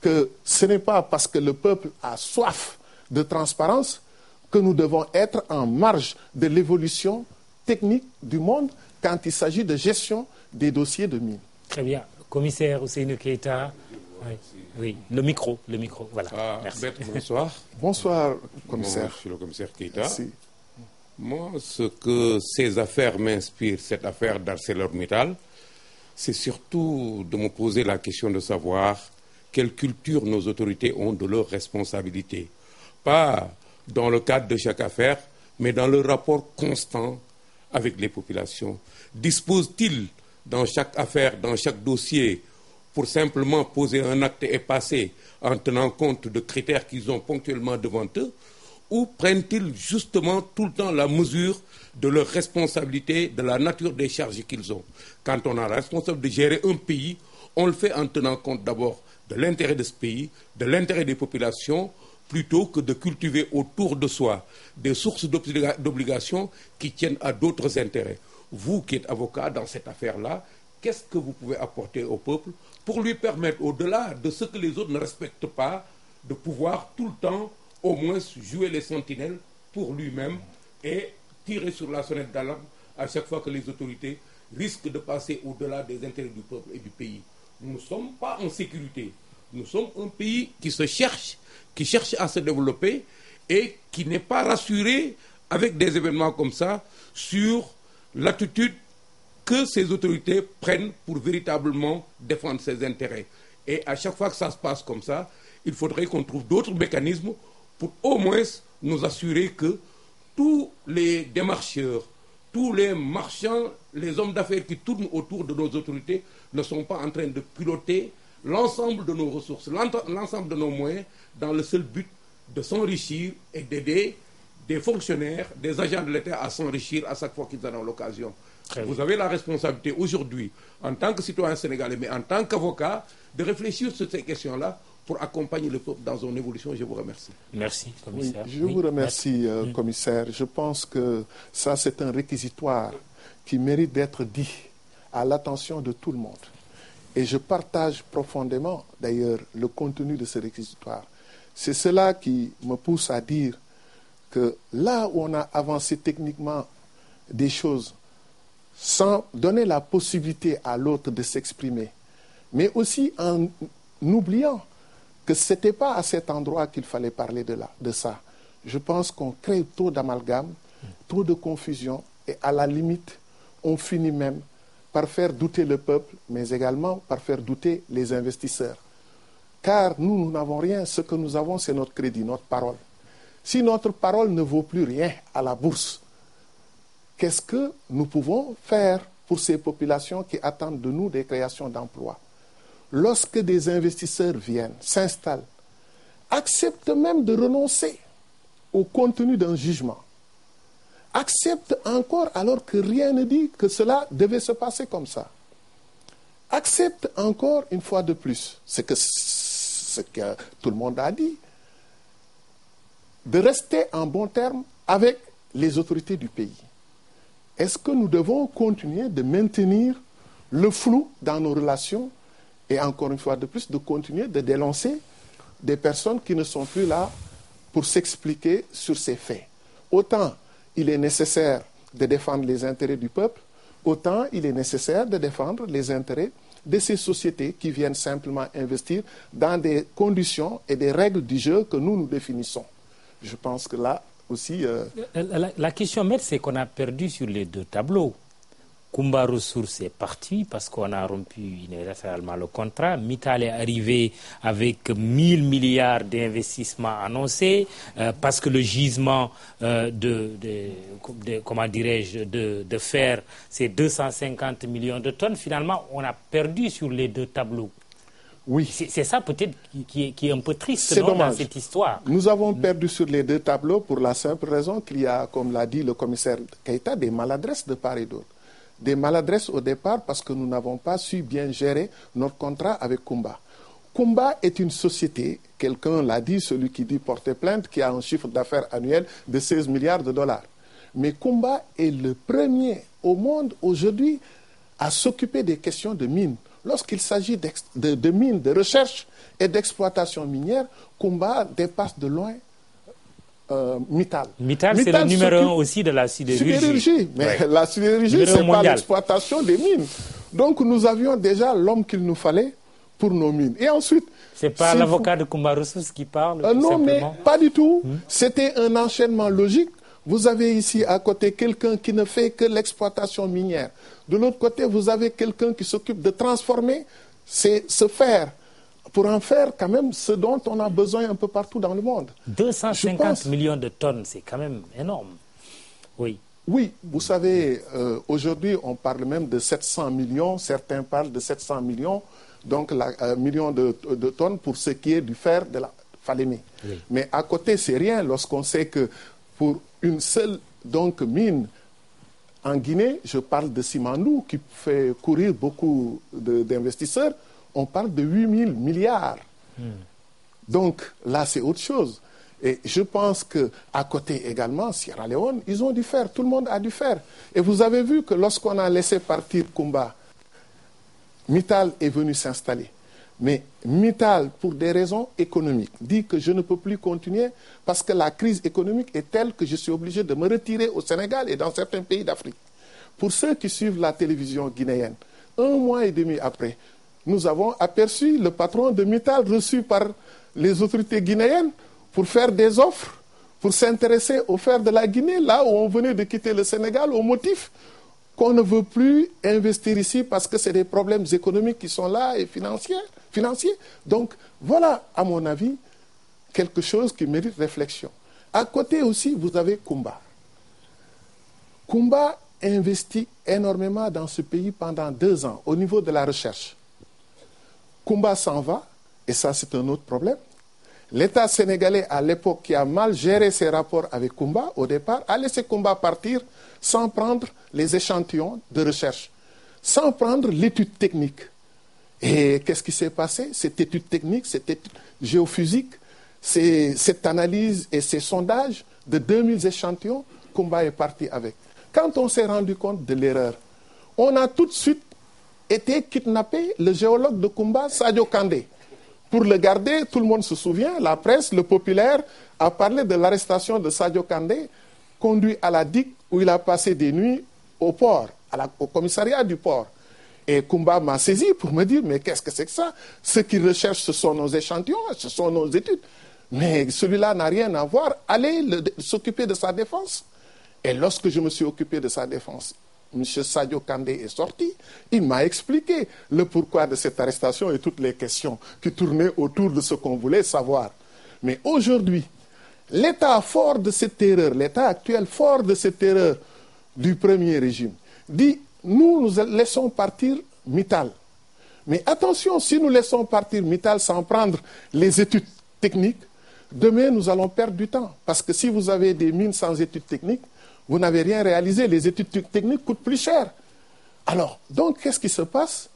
que ce n'est pas parce que le peuple a soif de transparence que nous devons être en marge de l'évolution technique du monde quand il s'agit de gestion des dossiers de mines. Très bien. Commissaire Ousseynou Keïta. Oui, le micro, voilà. Merci. Bonsoir. Bonsoir, commissaire. Monsieur le commissaire Keïta. Merci. Moi, ce que ces affaires m'inspirent, cette affaire d'ArcelorMittal, c'est surtout de me poser la question de savoir quelle culture nos autorités ont de leurs responsabilités. Pas dans le cadre de chaque affaire, mais dans le rapport constant avec les populations. Disposent-ils dans chaque affaire, dans chaque dossier, pour simplement poser un acte et passer en tenant compte de critères qu'ils ont ponctuellement devant eux, ou prennent-ils justement tout le temps la mesure de leur responsabilité, de la nature des charges qu'ils ont? Quand on a la responsabilité de gérer un pays, on le fait en tenant compte d'abord de l'intérêt de ce pays, de l'intérêt des populations, plutôt que de cultiver autour de soi des sources d'obligations qui tiennent à d'autres intérêts. Vous qui êtes avocat dans cette affaire-là, qu'est-ce que vous pouvez apporter au peuple pour lui permettre, au-delà de ce que les autres ne respectent pas, de pouvoir tout le temps au moins jouer les sentinelles pour lui-même et tirer sur la sonnette d'alarme à chaque fois que les autorités risquent de passer au-delà des intérêts du peuple et du pays. Nous ne sommes pas en sécurité. Nous sommes un pays qui cherche à se développer et qui n'est pas rassuré avec des événements comme ça sur l'attitude que ces autorités prennent pour véritablement défendre ses intérêts. Et à chaque fois que ça se passe comme ça, il faudrait qu'on trouve d'autres mécanismes pour au moins nous assurer que tous les démarcheurs, tous les marchands, les hommes d'affaires qui tournent autour de nos autorités ne sont pas en train de piloter l'ensemble de nos ressources, l'ensemble de nos moyens dans le seul but de s'enrichir et d'aider des fonctionnaires, des agents de l'État à s'enrichir à chaque fois qu'ils en ont l'occasion. Vous avez la responsabilité aujourd'hui, en tant que citoyen sénégalais, mais en tant qu'avocat, de réfléchir sur ces questions-là pour accompagner le peuple dans son évolution. Je vous remercie. Merci, commissaire. Oui, je vous remercie, commissaire. Je pense que ça, c'est un réquisitoire qui mérite d'être dit à l'attention de tout le monde. Et je partage profondément, d'ailleurs, le contenu de ce réquisitoire. C'est cela qui me pousse à dire que là où on a avancé techniquement des choses, sans donner la possibilité à l'autre de s'exprimer, mais aussi en oubliant que ce n'était pas à cet endroit qu'il fallait parler de ça. Je pense qu'on crée trop d'amalgame, trop de confusion, et à la limite, on finit même par faire douter le peuple, mais également par faire douter les investisseurs. Car nous n'avons rien, ce que nous avons, c'est notre crédit, notre parole. Si notre parole ne vaut plus rien à la bourse, qu'est-ce que nous pouvons faire pour ces populations qui attendent de nous des créations d'emplois? Lorsque des investisseurs viennent, s'installent, acceptent même de renoncer au contenu d'un jugement, acceptent encore alors que rien ne dit que cela devait se passer comme ça, acceptent encore une fois de plus ce que tout le monde a dit, de rester en bon terme avec les autorités du pays. Est-ce que nous devons continuer de maintenir le flou dans nos relations et encore une fois de plus de continuer de dénoncer des personnes qui ne sont plus là pour s'expliquer sur ces faits? Autant il est nécessaire de défendre les intérêts du peuple, autant il est nécessaire de défendre les intérêts de ces sociétés qui viennent simplement investir dans des conditions et des règles du jeu que nous définissons. Je pense que là aussi... La question, maître, c'est qu'on a perdu sur les deux tableaux. Kumba Ressources est parti parce qu'on a rompu unilatéralement le contrat. Mittal est arrivé avec 1000 milliards d'investissements annoncés parce que le gisement comment dirais-je, de fer, c'est 250 millions de tonnes. Finalement, on a perdu sur les deux tableaux. Oui. C'est ça peut-être qui est un peu triste dans cette histoire. Nous avons perdu sur les deux tableaux pour la simple raison qu'il y a, comme l'a dit le commissaire Keïta, des maladresses de part et d'autre. Des maladresses au départ parce que nous n'avons pas su bien gérer notre contrat avec Kumba. Kumba est une société, quelqu'un l'a dit, celui qui dit porter plainte, qui a un chiffre d'affaires annuel de 16 milliards de dollars. Mais Kumba est le premier au monde aujourd'hui à s'occuper des questions de mines. lorsqu'il s'agit de mines, de recherche et d'exploitation minière, Kumba dépasse de loin Mittal. Mittal, c'est le numéro 1 aussi de la sidérurgie. Mais la sidérurgie, ce n'est pas l'exploitation des mines. Donc nous avions déjà l'homme qu'il nous fallait pour nos mines. Et ensuite... C'est pas l'avocat de Kumba Ressources qui parle non, mais pas du tout. C'était un enchaînement logique. Vous avez ici à côté quelqu'un qui ne fait que l'exploitation minière. De l'autre côté, vous avez quelqu'un qui s'occupe de transformer ce fer pour en faire quand même ce dont on a besoin un peu partout dans le monde. 250 millions de tonnes, c'est quand même énorme. Oui. Oui, vous savez, aujourd'hui, on parle même de 700 millions. Certains parlent de 700 millions, donc millions de tonnes pour ce qui est du fer de la Falémé. Oui. Mais à côté, c'est rien lorsqu'on sait que pour une seule mine en Guinée, je parle de Simandou, qui fait courir beaucoup d'investisseurs, on parle de 8 000 milliards. Donc là, c'est autre chose. Et je pense qu'à côté également, Sierra Leone, ils ont dû faire, tout le monde a dû faire. Et vous avez vu que lorsqu'on a laissé partir Kumba, Mittal est venu s'installer. Mais Mittal, pour des raisons économiques, dit que je ne peux plus continuer parce que la crise économique est telle que je suis obligé de me retirer au Sénégal et dans certains pays d'Afrique. Pour ceux qui suivent la télévision guinéenne, 1 mois et demi après, nous avons aperçu le patron de Mittal reçu par les autorités guinéennes pour faire des offres, pour s'intéresser au fer de la Guinée, là où on venait de quitter le Sénégal, au motif qu'on ne veut plus investir ici parce que c'est des problèmes économiques qui sont là et financiers. Donc voilà, à mon avis, quelque chose qui mérite réflexion. À côté aussi, vous avez Kumba. Kumba investit énormément dans ce pays pendant 2 ans au niveau de la recherche. Kumba s'en va, et ça c'est un autre problème. L'État sénégalais, à l'époque, qui a mal géré ses rapports avec Kumba, au départ, a laissé Kumba partir sans prendre les échantillons de recherche, sans prendre l'étude technique. Et qu'est-ce qui s'est passé? Cette étude technique, cette étude géophysique, cette analyse et ces sondages de 2000 échantillons, Kumba est parti avec. Quand on s'est rendu compte de l'erreur, on a tout de suite été kidnappé le géologue de Kumba, Sadio Kandé. Pour le garder, tout le monde se souvient, la presse, le populaire, a parlé de l'arrestation de Sadio Kandé, conduit à la digue où il a passé des nuits au port, au commissariat du port. Et Kumba m'a saisi pour me dire, mais qu'est-ce que c'est que ça? Ce qu'il recherche, ce sont nos échantillons, ce sont nos études. Mais celui-là n'a rien à voir. Allez s'occuper de sa défense. Et lorsque je me suis occupé de sa défense, M. Sadio Kandé est sorti, il m'a expliqué le pourquoi de cette arrestation et toutes les questions qui tournaient autour de ce qu'on voulait savoir. Mais aujourd'hui, l'État fort de cette erreur, l'État actuel fort de cette erreur du premier régime, dit, nous laissons partir Mittal. Mais attention, si nous laissons partir Mittal sans prendre les études techniques, demain nous allons perdre du temps. Parce que si vous avez des mines sans études techniques, vous n'avez rien réalisé, les études techniques coûtent plus cher. Alors, donc, qu'est-ce qui se passe?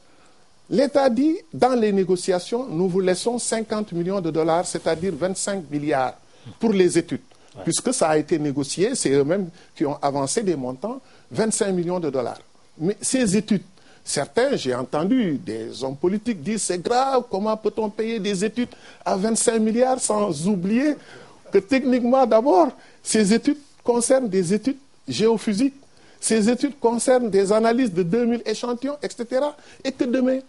L'État dit, dans les négociations, nous vous laissons 50 millions de dollars, c'est-à-dire 25 milliards pour les études. Ouais. Puisque ça a été négocié, c'est eux-mêmes qui ont avancé des montants, 25 millions de dollars. Mais ces études, certains, j'ai entendu des hommes politiques dire, c'est grave, comment peut-on payer des études à 25 milliards sans oublier que techniquement, d'abord, ces études concernent des études géophysiques, ces études concernent des analyses de 2000 échantillons, etc. Et que demain,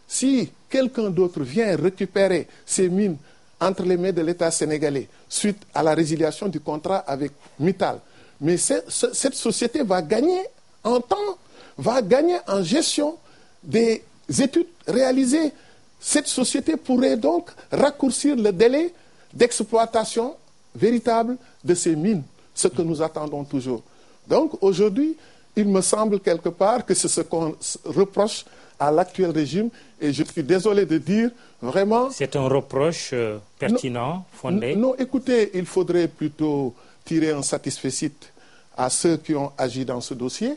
si quelqu'un d'autre vient récupérer ces mines entre les mains de l'État sénégalais suite à la résiliation du contrat avec Mittal, mais cette société va gagner en temps, va gagner en gestion des études réalisées. Cette société pourrait donc raccourcir le délai d'exploitation véritable de ces mines, ce que nous attendons toujours. Donc aujourd'hui, il me semble quelque part que c'est ce qu'on reproche à l'actuel régime, et je suis désolé de dire vraiment... C'est un reproche pertinent, fondé? Non, écoutez, il faudrait plutôt tirer un satisfecit à ceux qui ont agi dans ce dossier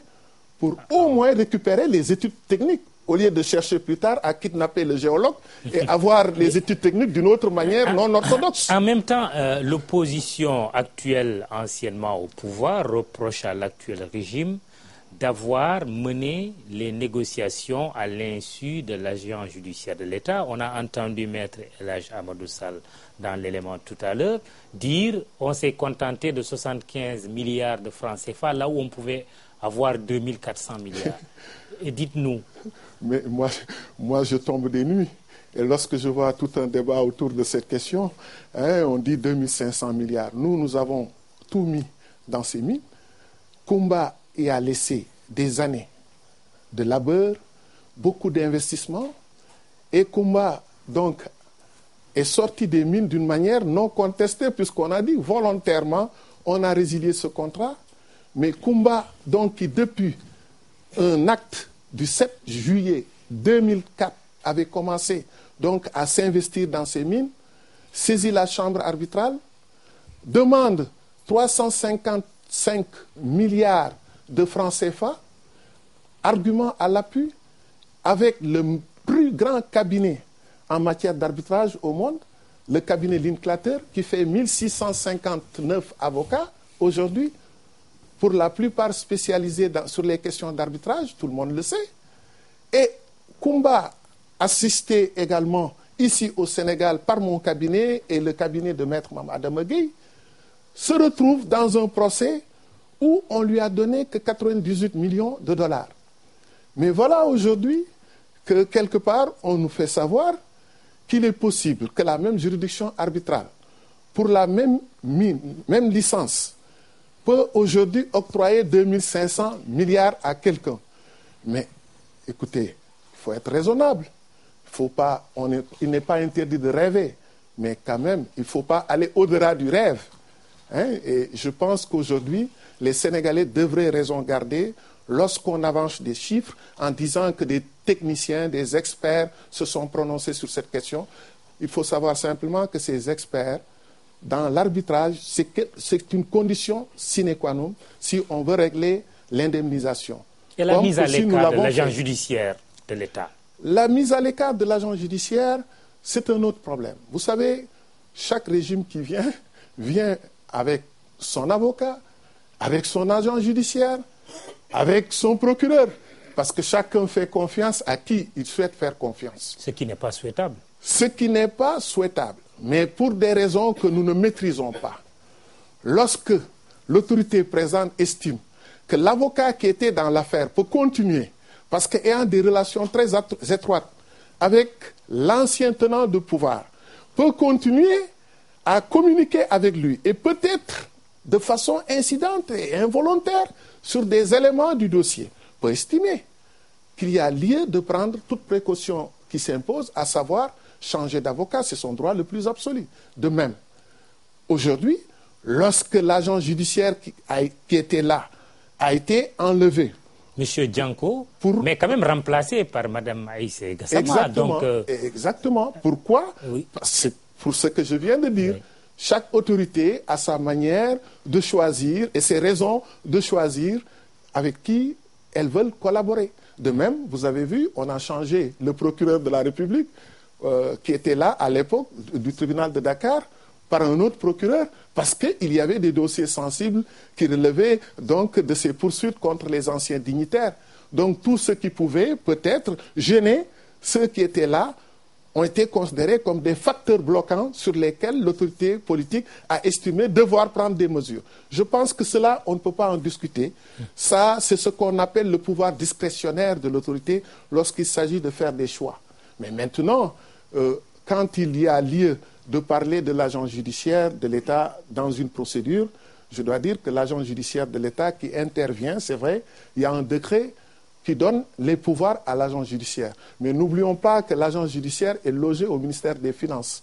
pour au moins récupérer les études techniques, au lieu de chercher plus tard à kidnapper le géologue et avoir les études techniques d'une autre manière non orthodoxe. En même temps, l'opposition actuelle, anciennement au pouvoir, reproche à l'actuel régime d'avoir mené les négociations à l'insu de l'agent judiciaire de l'État. On a entendu Maître El Hadj Amadou Sall dans l'élément tout à l'heure dire on s'est contenté de 75 milliards de francs CFA là où on pouvait avoir 2400 milliards. Et dites-nous. Mais moi, je tombe des nuits. Et lorsque je vois tout un débat autour de cette question, on dit 2500 milliards. Nous avons tout mis dans ces mines. Kumba y a laissé des années de labeur, beaucoup d'investissements. Et Kumba, donc, est sorti des mines d'une manière non contestée, puisqu'on a dit volontairement, on a résilié ce contrat. Mais Kumba, donc, qui depuis un acte du 7 juillet 2004 avait commencé donc à s'investir dans ces mines, saisit la chambre arbitrale, demande 355 milliards de francs CFA, argument à l'appui, avec le plus grand cabinet en matière d'arbitrage au monde, le cabinet Linklater, qui fait 1659 avocats aujourd'hui, pour la plupart spécialisés sur les questions d'arbitrage, tout le monde le sait. Et Kumba, assisté également ici au Sénégal par mon cabinet et le cabinet de Maître Adama Gueye, se retrouve dans un procès où on lui a donné que 98 millions de dollars. Mais voilà aujourd'hui que quelque part on nous fait savoir qu'il est possible que la même juridiction arbitrale, pour la même licence, peut aujourd'hui octroyer 2500 milliards à quelqu'un. Mais écoutez, il faut être raisonnable. Il n'est pas interdit de rêver, mais quand même, il ne faut pas aller au-delà du rêve. Et je pense qu'aujourd'hui, les Sénégalais devraient raison garder lorsqu'on avance des chiffres en disant que des techniciens, des experts se sont prononcés sur cette question. Il faut savoir simplement que ces experts, dans l'arbitrage, c'est une condition sine qua non si on veut régler l'indemnisation. Et la mise à l'écart de l'agent judiciaire de l'État? La mise à l'écart de l'agent judiciaire, c'est un autre problème. Vous savez, chaque régime qui vient avec son avocat, avec son agent judiciaire, avec son procureur, parce que chacun fait confiance à qui il souhaite faire confiance. Ce qui n'est pas souhaitable. Ce qui n'est pas souhaitable, mais pour des raisons que nous ne maîtrisons pas. Lorsque l'autorité présente estime que l'avocat qui était dans l'affaire peut continuer, parce qu'ayant des relations très étroites avec l'ancien tenant de pouvoir, peut continuer à communiquer avec lui, et peut-être de façon incidente et involontaire sur des éléments du dossier, peut estimer qu'il y a lieu de prendre toute précaution qui s'impose, à savoir changer d'avocat, c'est son droit le plus absolu. De même, aujourd'hui, lorsque l'agent judiciaire qui était là a été enlevé, Monsieur Djanko, mais quand même remplacé par Madame Aïssé Gassama. Exactement. Exactement. Pourquoi? Oui. C'est pour ce que je viens de dire. Oui. Chaque autorité a sa manière de choisir et ses raisons de choisir avec qui elles veulent collaborer. De même, vous avez vu, on a changé le procureur de la République qui était là à l'époque du tribunal de Dakar par un autre procureur, parce qu'il y avait des dossiers sensibles qui relevaient donc de ces poursuites contre les anciens dignitaires. Donc tout ce qui pouvait peut-être gêner ceux qui étaient là ont été considérés comme des facteurs bloquants sur lesquels l'autorité politique a estimé devoir prendre des mesures. Je pense que cela, on ne peut pas en discuter. Ça, c'est ce qu'on appelle le pouvoir discrétionnaire de l'autorité lorsqu'il s'agit de faire des choix. Mais maintenant, quand il y a lieu de parler de l'agent judiciaire de l'État dans une procédure, je dois dire que l'agent judiciaire de l'État qui intervient, c'est vrai, il y a un décret qui donne les pouvoirs à l'agent judiciaire. Mais n'oublions pas que l'agent judiciaire est logé au ministère des Finances.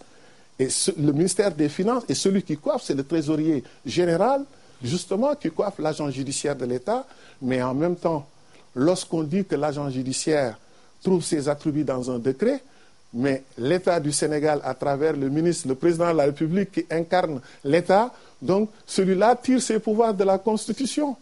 Et le ministère des Finances, et celui qui coiffe, c'est le trésorier général, justement, qui coiffe l'agent judiciaire de l'État. Mais en même temps, lorsqu'on dit que l'agent judiciaire trouve ses attributs dans un décret, mais l'État du Sénégal, à travers le ministre, le président de la République qui incarne l'État, donc celui-là tire ses pouvoirs de la Constitution.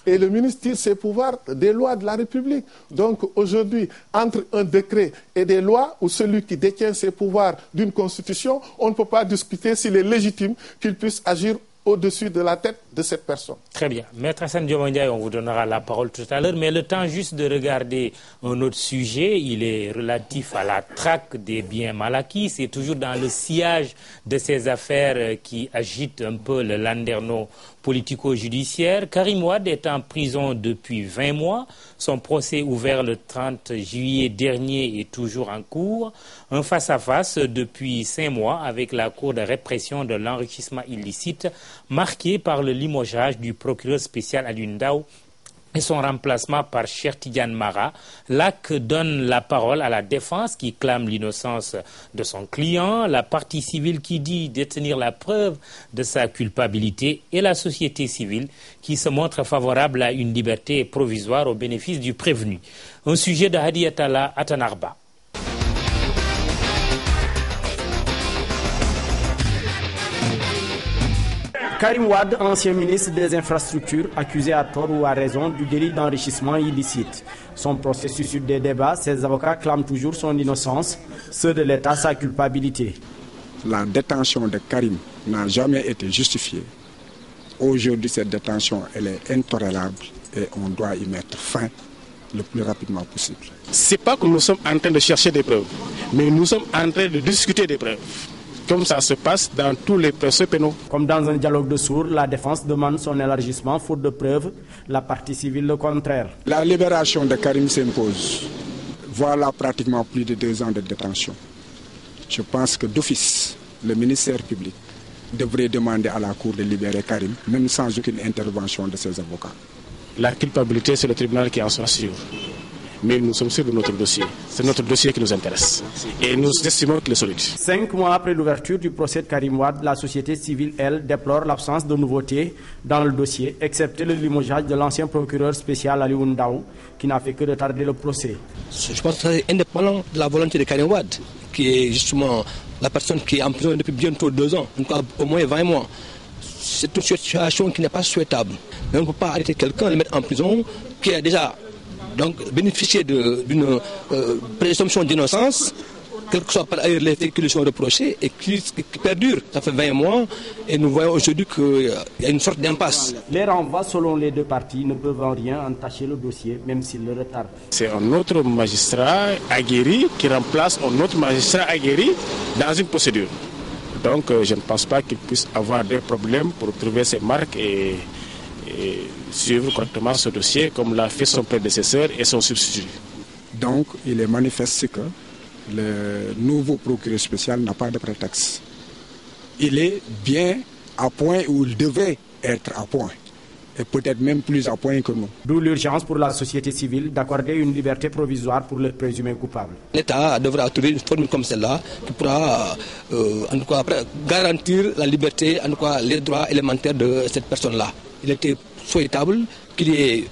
Et le ministre tire ses pouvoirs des lois de la République. Donc aujourd'hui, entre un décret et des lois, ou celui qui détient ses pouvoirs d'une Constitution, on ne peut pas discuter s'il est légitime qu'il puisse agir au-dessus de la tête de cette personne. Très bien. Maître Assane Dioma Ndiaye, on vous donnera la parole tout à l'heure, mais le temps juste de regarder un autre sujet, il est relatif à la traque des biens mal acquis. C'est toujours dans le sillage de ces affaires qui agitent un peu le landerneau politico-judiciaire. Karim Wade est en prison depuis 20 mois. Son procès ouvert le 30 juillet dernier est toujours en cours. Un face-à-face depuis 5 mois avec la Cour de répression de l'enrichissement illicite, marqué par le limogeage du procureur spécial Alioune Ndao et son remplacement par Cheikh Tidiane Mara. L'AC donne la parole à la défense qui clame l'innocence de son client, la partie civile qui dit détenir la preuve de sa culpabilité et la société civile qui se montre favorable à une liberté provisoire au bénéfice du prévenu. Un sujet de Hadi Atala Atanarba. Karim Wade, ancien ministre des Infrastructures, accusé à tort ou à raison du délit d'enrichissement illicite. Son procès suscite des débats. Ses avocats clament toujours son innocence, ceux de l'État sa culpabilité. La détention de Karim n'a jamais été justifiée. Aujourd'hui, cette détention, elle est intolérable et on doit y mettre fin le plus rapidement possible. C'est pas que nous sommes en train de chercher des preuves, mais nous sommes en train de discuter des preuves. Comme ça se passe dans tous les procès pénaux. Comme dans un dialogue de sourds, la défense demande son élargissement faute de preuves, la partie civile le contraire. La libération de Karim s'impose. Voilà pratiquement plus de 2 ans de détention. Je pense que d'office, le ministère public devrait demander à la Cour de libérer Karim, même sans aucune intervention de ses avocats. La culpabilité, c'est le tribunal qui en sera sûr. Mais nous sommes sûrs de notre dossier. C'est notre dossier qui nous intéresse. Et nous estimons qu'il est solide. 5 mois après l'ouverture du procès de Karim Wade, la société civile, elle, déplore l'absence de nouveautés dans le dossier, excepté le limogeage de l'ancien procureur spécial Alioune Ndao, qui n'a fait que retarder le procès. Je pense que c'est indépendant de la volonté de Karim Wade, qui est justement la personne qui est en prison depuis bientôt 2 ans, en tout cas au moins 20 mois. C'est une situation qui n'est pas souhaitable. Mais on ne peut pas arrêter quelqu'un, le mettre en prison, qui a déjà bénéficié d'une présomption d'innocence, quels que soient par ailleurs les faits qui lui sont reprochés et qui perdurent. Ça fait 20 mois et nous voyons aujourd'hui qu'il y a une sorte d'impasse. Les renvois selon les 2 parties ne peuvent en rien entacher le dossier, même s'il le retarde. C'est un autre magistrat aguerri qui remplace un autre magistrat aguerri dans une procédure. Donc je ne pense pas qu'il puisse avoir des problèmes pour trouver ses marques et suivre correctement ce dossier comme l'a fait son prédécesseur et son substitut. Donc il est manifeste que le nouveau procureur spécial n'a pas de prétexte. Il est bien à point où il devait être à point. Et peut-être même plus à point que nous. D'où l'urgence pour la société civile d'accorder une liberté provisoire pour le présumé coupable. L'État devra trouver une formule comme celle-là qui pourra en tout cas, garantir la liberté, en tout cas les droits élémentaires de cette personne-là. Il était souhaitable qu'il y ait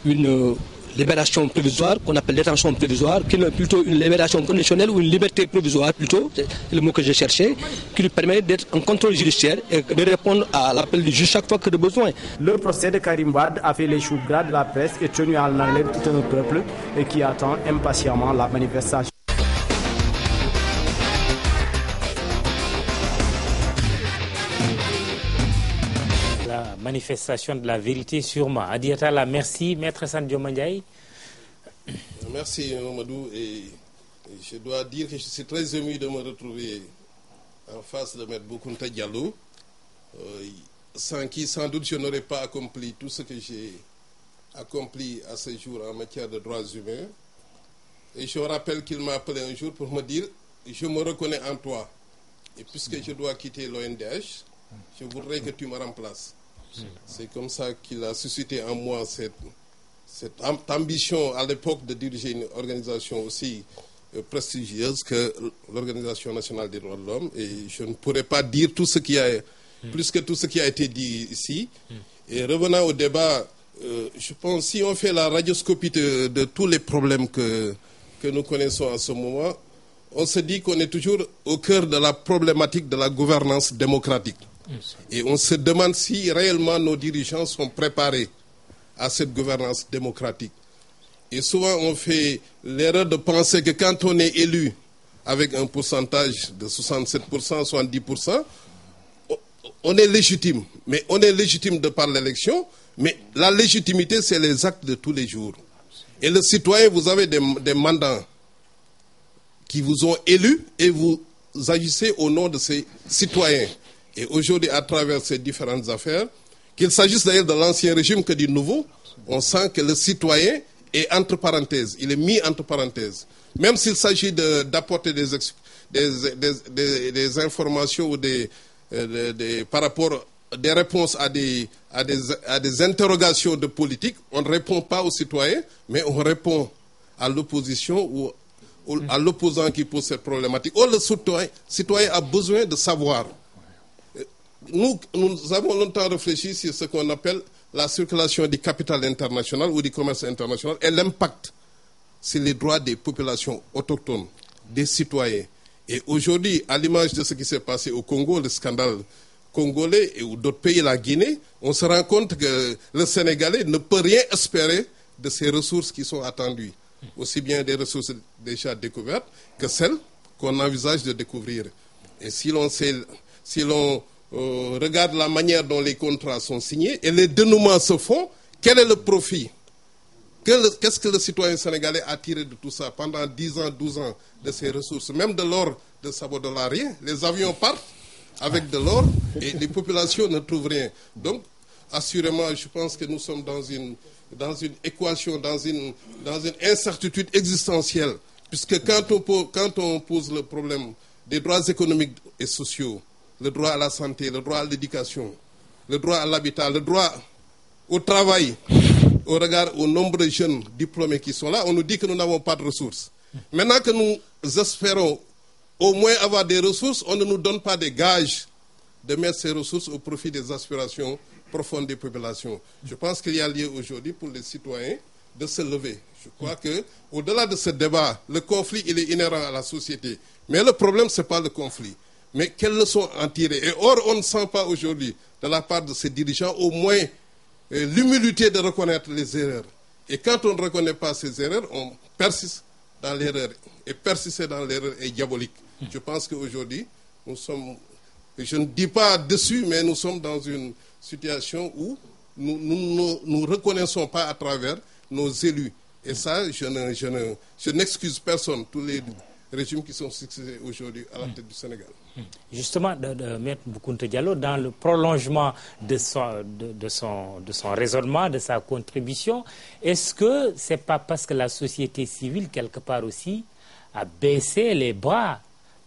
une libération provisoire, qu'on appelle détention provisoire, qui est plutôt une libération conditionnelle ou une liberté provisoire plutôt, c'est le mot que j'ai cherché, qui lui permet d'être en contrôle judiciaire et de répondre à l'appel du juge chaque fois que de besoin. Le procès de Karim Wade a fait les choux gras de la presse et tenu en haleine tout un peuple et qui attend impatiemment la manifestation. Manifestation de la vérité sûrement. Hadi Atala, merci. Maître Assane Dioma Ndiaye. Merci Mamadou. Et je dois dire que je suis très ému de me retrouver en face de Maître Boukounta Diallo, sans qui sans doute je n'aurais pas accompli tout ce que j'ai accompli à ce jour en matière de droits humains. Et je rappelle qu'il m'a appelé un jour pour me dire « Je me reconnais en toi. Et puisque je dois quitter l'ONDH, je voudrais que tu me remplaces. » C'est comme ça qu'il a suscité en moi cette ambition à l'époque de diriger une organisation aussi prestigieuse que l'Organisation nationale des droits de l'homme. Et je ne pourrais pas dire tout ce qui a, plus que tout ce qui a été dit ici. Et revenant au débat, je pense si on fait la radioscopie de tous les problèmes que nous connaissons en ce moment, on se dit qu'on est toujours au cœur de la problématique de la gouvernance démocratique. Et on se demande si réellement nos dirigeants sont préparés à cette gouvernance démocratique. Et souvent on fait l'erreur de penser que quand on est élu avec un pourcentage de 67%, 70%, on est légitime, mais on est légitime de par l'élection, mais la légitimité, c'est les actes de tous les jours. Et le citoyen, vous avez des mandats qui vous ont élus et vous agissez au nom de ces citoyens. Et aujourd'hui, à travers ces différentes affaires, qu'il s'agisse d'ailleurs de l'ancien régime que du nouveau, on sent que le citoyen est entre parenthèses, il est mis entre parenthèses. Même s'il s'agit d'apporter des informations ou par rapport des réponses à des interrogations de politique, on ne répond pas aux citoyens, mais on répond à l'opposition ou à l'opposant qui pose cette problématique. Or, le citoyen a besoin de savoir. Nous avons longtemps réfléchi sur ce qu'on appelle la circulation du capital international ou du commerce international et l'impact sur les droits des populations autochtones, des citoyens. Et aujourd'hui, à l'image de ce qui s'est passé au Congo, le scandale congolais ou d'autres pays, la Guinée, on se rend compte que le Sénégalais ne peut rien espérer de ces ressources qui sont attendues, aussi bien des ressources déjà découvertes que celles qu'on envisage de découvrir. Et si l'on regarde la manière dont les contrats sont signés et les dénouements se font, quel est le profit? Qu'est-ce que le citoyen sénégalais a tiré de tout ça pendant 10 ans, 12 ans de ces ressources? Même de l'or de Sabodala, rien. Les avions partent avec de l'or et les populations ne trouvent rien. Donc, assurément, je pense que nous sommes dans une équation, dans une incertitude existentielle. Puisque quand on pose le problème des droits économiques et sociaux, le droit à la santé, le droit à l'éducation, le droit à l'habitat, le droit au travail, au regard au nombre de jeunes diplômés qui sont là, on nous dit que nous n'avons pas de ressources. Maintenant que nous espérons au moins avoir des ressources, on ne nous donne pas des gages de mettre ces ressources au profit des aspirations profondes des populations. Je pense qu'il y a lieu aujourd'hui pour les citoyens de se lever. Je crois qu'au-delà de ce débat, le conflit il est inhérent à la société. Mais le problème, ce n'est pas le conflit. Mais quelles leçons en tirer? Et or, on ne sent pas aujourd'hui, de la part de ces dirigeants, au moins l'humilité de reconnaître les erreurs. Et quand on ne reconnaît pas ces erreurs, on persiste dans l'erreur. Et persister dans l'erreur est diabolique. Je pense qu'aujourd'hui, nous sommes, je ne dis pas dessus, mais nous sommes dans une situation où nous ne reconnaissons pas à travers nos élus. Et ça, je n'excuse personne, tous les régimes qui sont succédés aujourd'hui à la tête du Sénégal. Justement, Maître Boukounta Diallo, dans le prolongement de son raisonnement, de sa contribution, est-ce que ce n'est pas parce que la société civile, quelque part aussi, a baissé les bras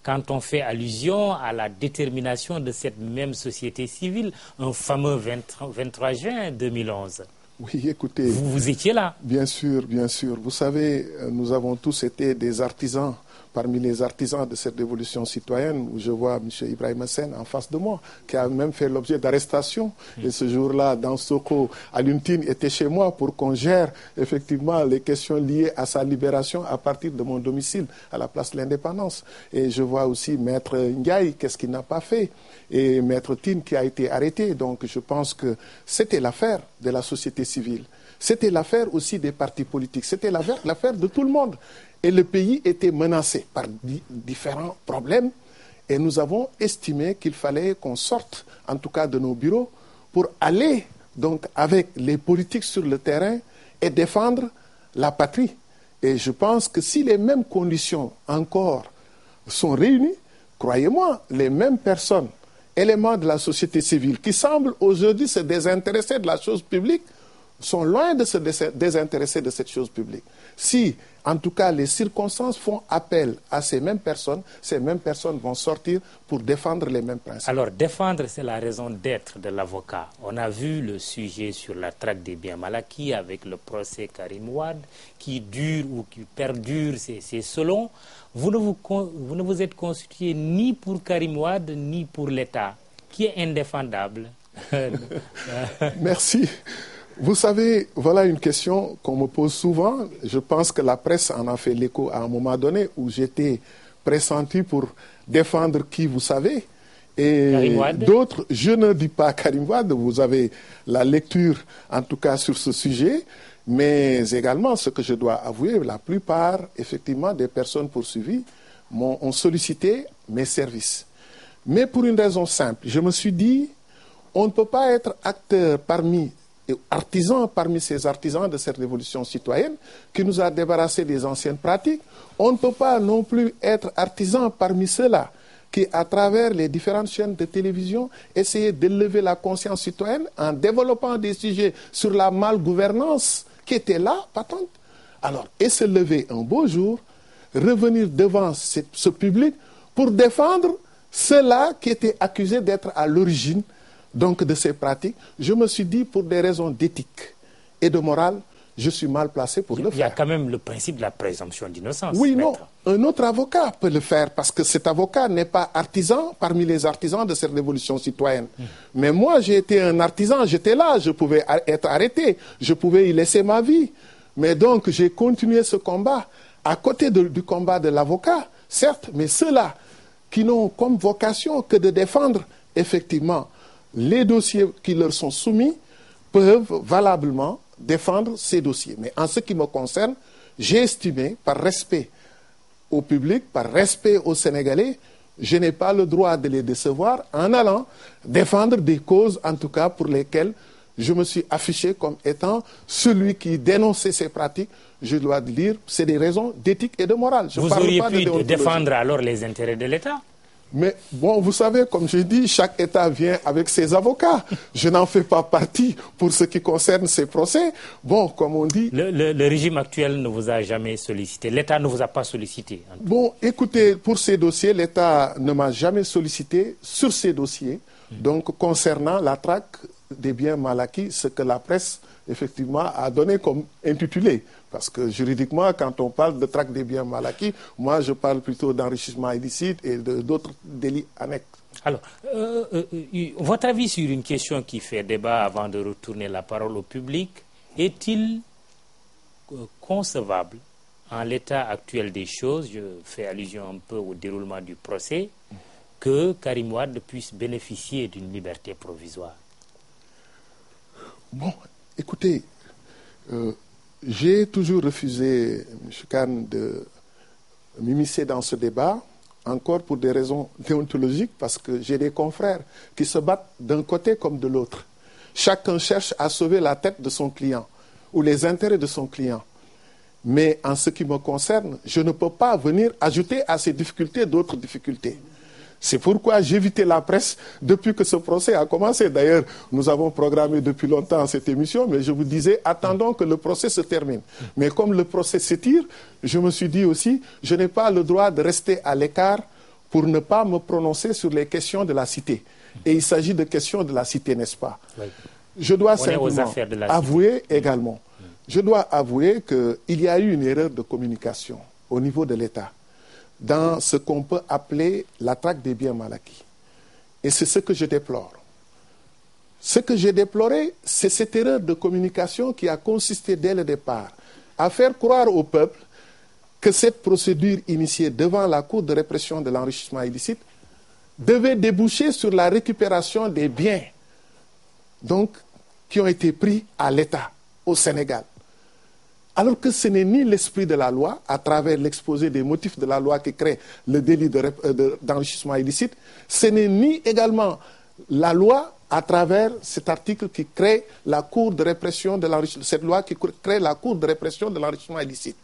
quand on fait allusion à la détermination de cette même société civile, un fameux 23 juin 2011? Oui, écoutez... Vous étiez là? Bien sûr, bien sûr. Vous savez, nous avons tous été des artisans. Parmi les artisans de cette révolution citoyenne, où je vois M. Ibrahim Hassen en face de moi, qui a même fait l'objet d'arrestation. Et ce jour-là, dans Soko, Aluntine était chez moi pour qu'on gère effectivement les questions liées à sa libération à partir de mon domicile à la place de l'Indépendance. Et je vois aussi Maître Ndiaye, qu'est-ce qu'il n'a pas fait, et Maître Tine qui a été arrêté. Donc je pense que c'était l'affaire de la société civile. C'était l'affaire aussi des partis politiques. C'était l'affaire de tout le monde. Et le pays était menacé par différents problèmes. Et nous avons estimé qu'il fallait qu'on sorte, en tout cas de nos bureaux, pour aller donc avec les politiques sur le terrain et défendre la patrie. Et je pense que si les mêmes conditions encore sont réunies, croyez-moi, les mêmes personnes, éléments de la société civile, qui semblent aujourd'hui se désintéresser de la chose publique, sont loin de se désintéresser de cette chose publique. Si, en tout cas, les circonstances font appel à ces mêmes personnes vont sortir pour défendre les mêmes principes. Alors, défendre, c'est la raison d'être de l'avocat. On a vu le sujet sur la traque des biens mal acquis avec le procès Karim Wade, qui dure ou qui perdure, c'est selon. Vous ne vous êtes constitué ni pour Karim Wade, ni pour l'État, qui est indéfendable. Merci. Vous savez, voilà une question qu'on me pose souvent. Je pense que la presse en a fait l'écho à un moment donné où j'étais pressenti pour défendre qui, vous savez. Et d'autres, je ne dis pas Karim Wade, vous avez la lecture en tout cas sur ce sujet, mais également ce que je dois avouer, la plupart effectivement des personnes poursuivies ont sollicité mes services. Mais pour une raison simple, je me suis dit, on ne peut pas être acteur artisan parmi ces artisans de cette révolution citoyenne qui nous a débarrassé des anciennes pratiques. On ne peut pas non plus être artisan parmi ceux-là qui, à travers les différentes chaînes de télévision, essayaient d'élever la conscience citoyenne en développant des sujets sur la malgouvernance qui étaient là, patente. Alors, et se lever un beau jour, revenir devant ce public pour défendre ceux-là qui étaient accusés d'être à l'origine donc de ces pratiques. Je me suis dit, pour des raisons d'éthique et de morale, je suis mal placé pour le faire. Il y a quand même le principe de la présomption d'innocence. Oui, maître. non. Un autre avocat peut le faire parce que cet avocat n'est pas artisan parmi les artisans de cette révolution citoyenne. Mais moi, j'ai été un artisan, j'étais là, je pouvais être arrêté, je pouvais y laisser ma vie. Mais donc, j'ai continué ce combat à côté du combat de l'avocat, certes, mais ceux-là qui n'ont comme vocation que de défendre effectivement les dossiers qui leur sont soumis peuvent valablement défendre ces dossiers. Mais en ce qui me concerne, j'ai estimé, par respect au public, par respect aux Sénégalais, je n'ai pas le droit de les décevoir en allant défendre des causes, en tout cas pour lesquelles je me suis affiché comme étant celui qui dénonçait ces pratiques. Je dois dire, c'est des raisons d'éthique et de morale. Vous auriez pu défendre alors les intérêts de l'État? Mais bon, vous savez, comme je dis, chaque État vient avec ses avocats. Je n'en fais pas partie pour ce qui concerne ces procès. Bon, comme on dit... Le régime actuel ne vous a jamais sollicité. L'État ne vous a pas sollicité. Bon, écoutez, pour ces dossiers, l'État ne m'a jamais sollicité sur ces dossiers. Donc, concernant la traque des biens mal acquis, ce que la presse, effectivement, a donné comme intitulé. Parce que juridiquement, quand on parle de traque des biens mal acquis, moi, je parle plutôt d'enrichissement illicite et d'autres délits annexes. Alors, votre avis sur une question qui fait débat avant de retourner la parole au public, est-il concevable, en l'état actuel des choses, je fais allusion un peu au déroulement du procès, que Karim Wade puisse bénéficier d'une liberté provisoire? Bon, écoutez, j'ai toujours refusé, M. Khan, de m'immiscer dans ce débat, encore pour des raisons déontologiques, parce que j'ai des confrères qui se battent d'un côté comme de l'autre. Chacun cherche à sauver la tête de son client ou les intérêts de son client. Mais en ce qui me concerne, je ne peux pas venir ajouter à ces difficultés d'autres difficultés. C'est pourquoi j'évitais la presse depuis que ce procès a commencé. D'ailleurs, nous avons programmé depuis longtemps cette émission, mais je vous disais, attendons que le procès se termine. Mais comme le procès s'étire, je me suis dit aussi, je n'ai pas le droit de rester à l'écart pour ne pas me prononcer sur les questions de la cité. Et il s'agit de questions de la cité, n'est-ce pas? Oui. Je dois simplement avouer également, je dois avouer qu'il y a eu une erreur de communication au niveau de l'État dans ce qu'on peut appeler la traque des biens mal acquis. Et c'est ce que je déplore. Ce que j'ai déploré, c'est cette erreur de communication qui a consisté dès le départ à faire croire au peuple que cette procédure initiée devant la Cour de répression de l'enrichissement illicite devait déboucher sur la récupération des biens donc, qui ont été pris à l'État, au Sénégal. Alors que ce n'est ni l'esprit de la loi, à travers l'exposé des motifs de la loi qui crée le délit d'enrichissement illicite, ce n'est ni également la loi à travers cet article qui crée la Cour de répression de l'enrichissement, cette loi qui crée la Cour de répression de l'enrichissement illicite.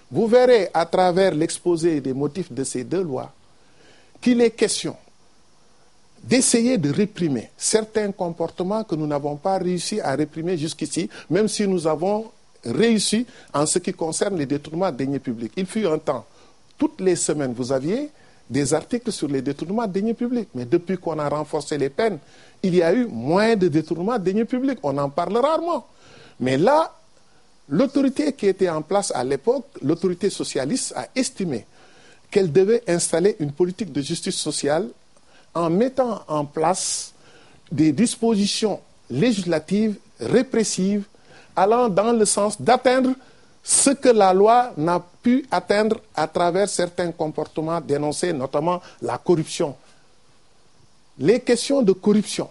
Vous verrez à travers l'exposé des motifs de ces deux lois qu'il est question d'essayer de réprimer certains comportements que nous n'avons pas réussi à réprimer jusqu'ici, même si nous avons réussi en ce qui concerne les détournements de deniers publics. Il fut un temps, toutes les semaines, vous aviez des articles sur les détournements de deniers publics. Mais depuis qu'on a renforcé les peines, il y a eu moins de détournements de deniers publics. On en parle rarement. Mais là, l'autorité qui était en place à l'époque, l'autorité socialiste, a estimé qu'elle devait installer une politique de justice sociale en mettant en place des dispositions législatives, répressives, allant dans le sens d'atteindre ce que la loi n'a pu atteindre à travers certains comportements dénoncés, notamment la corruption. Les questions de corruption,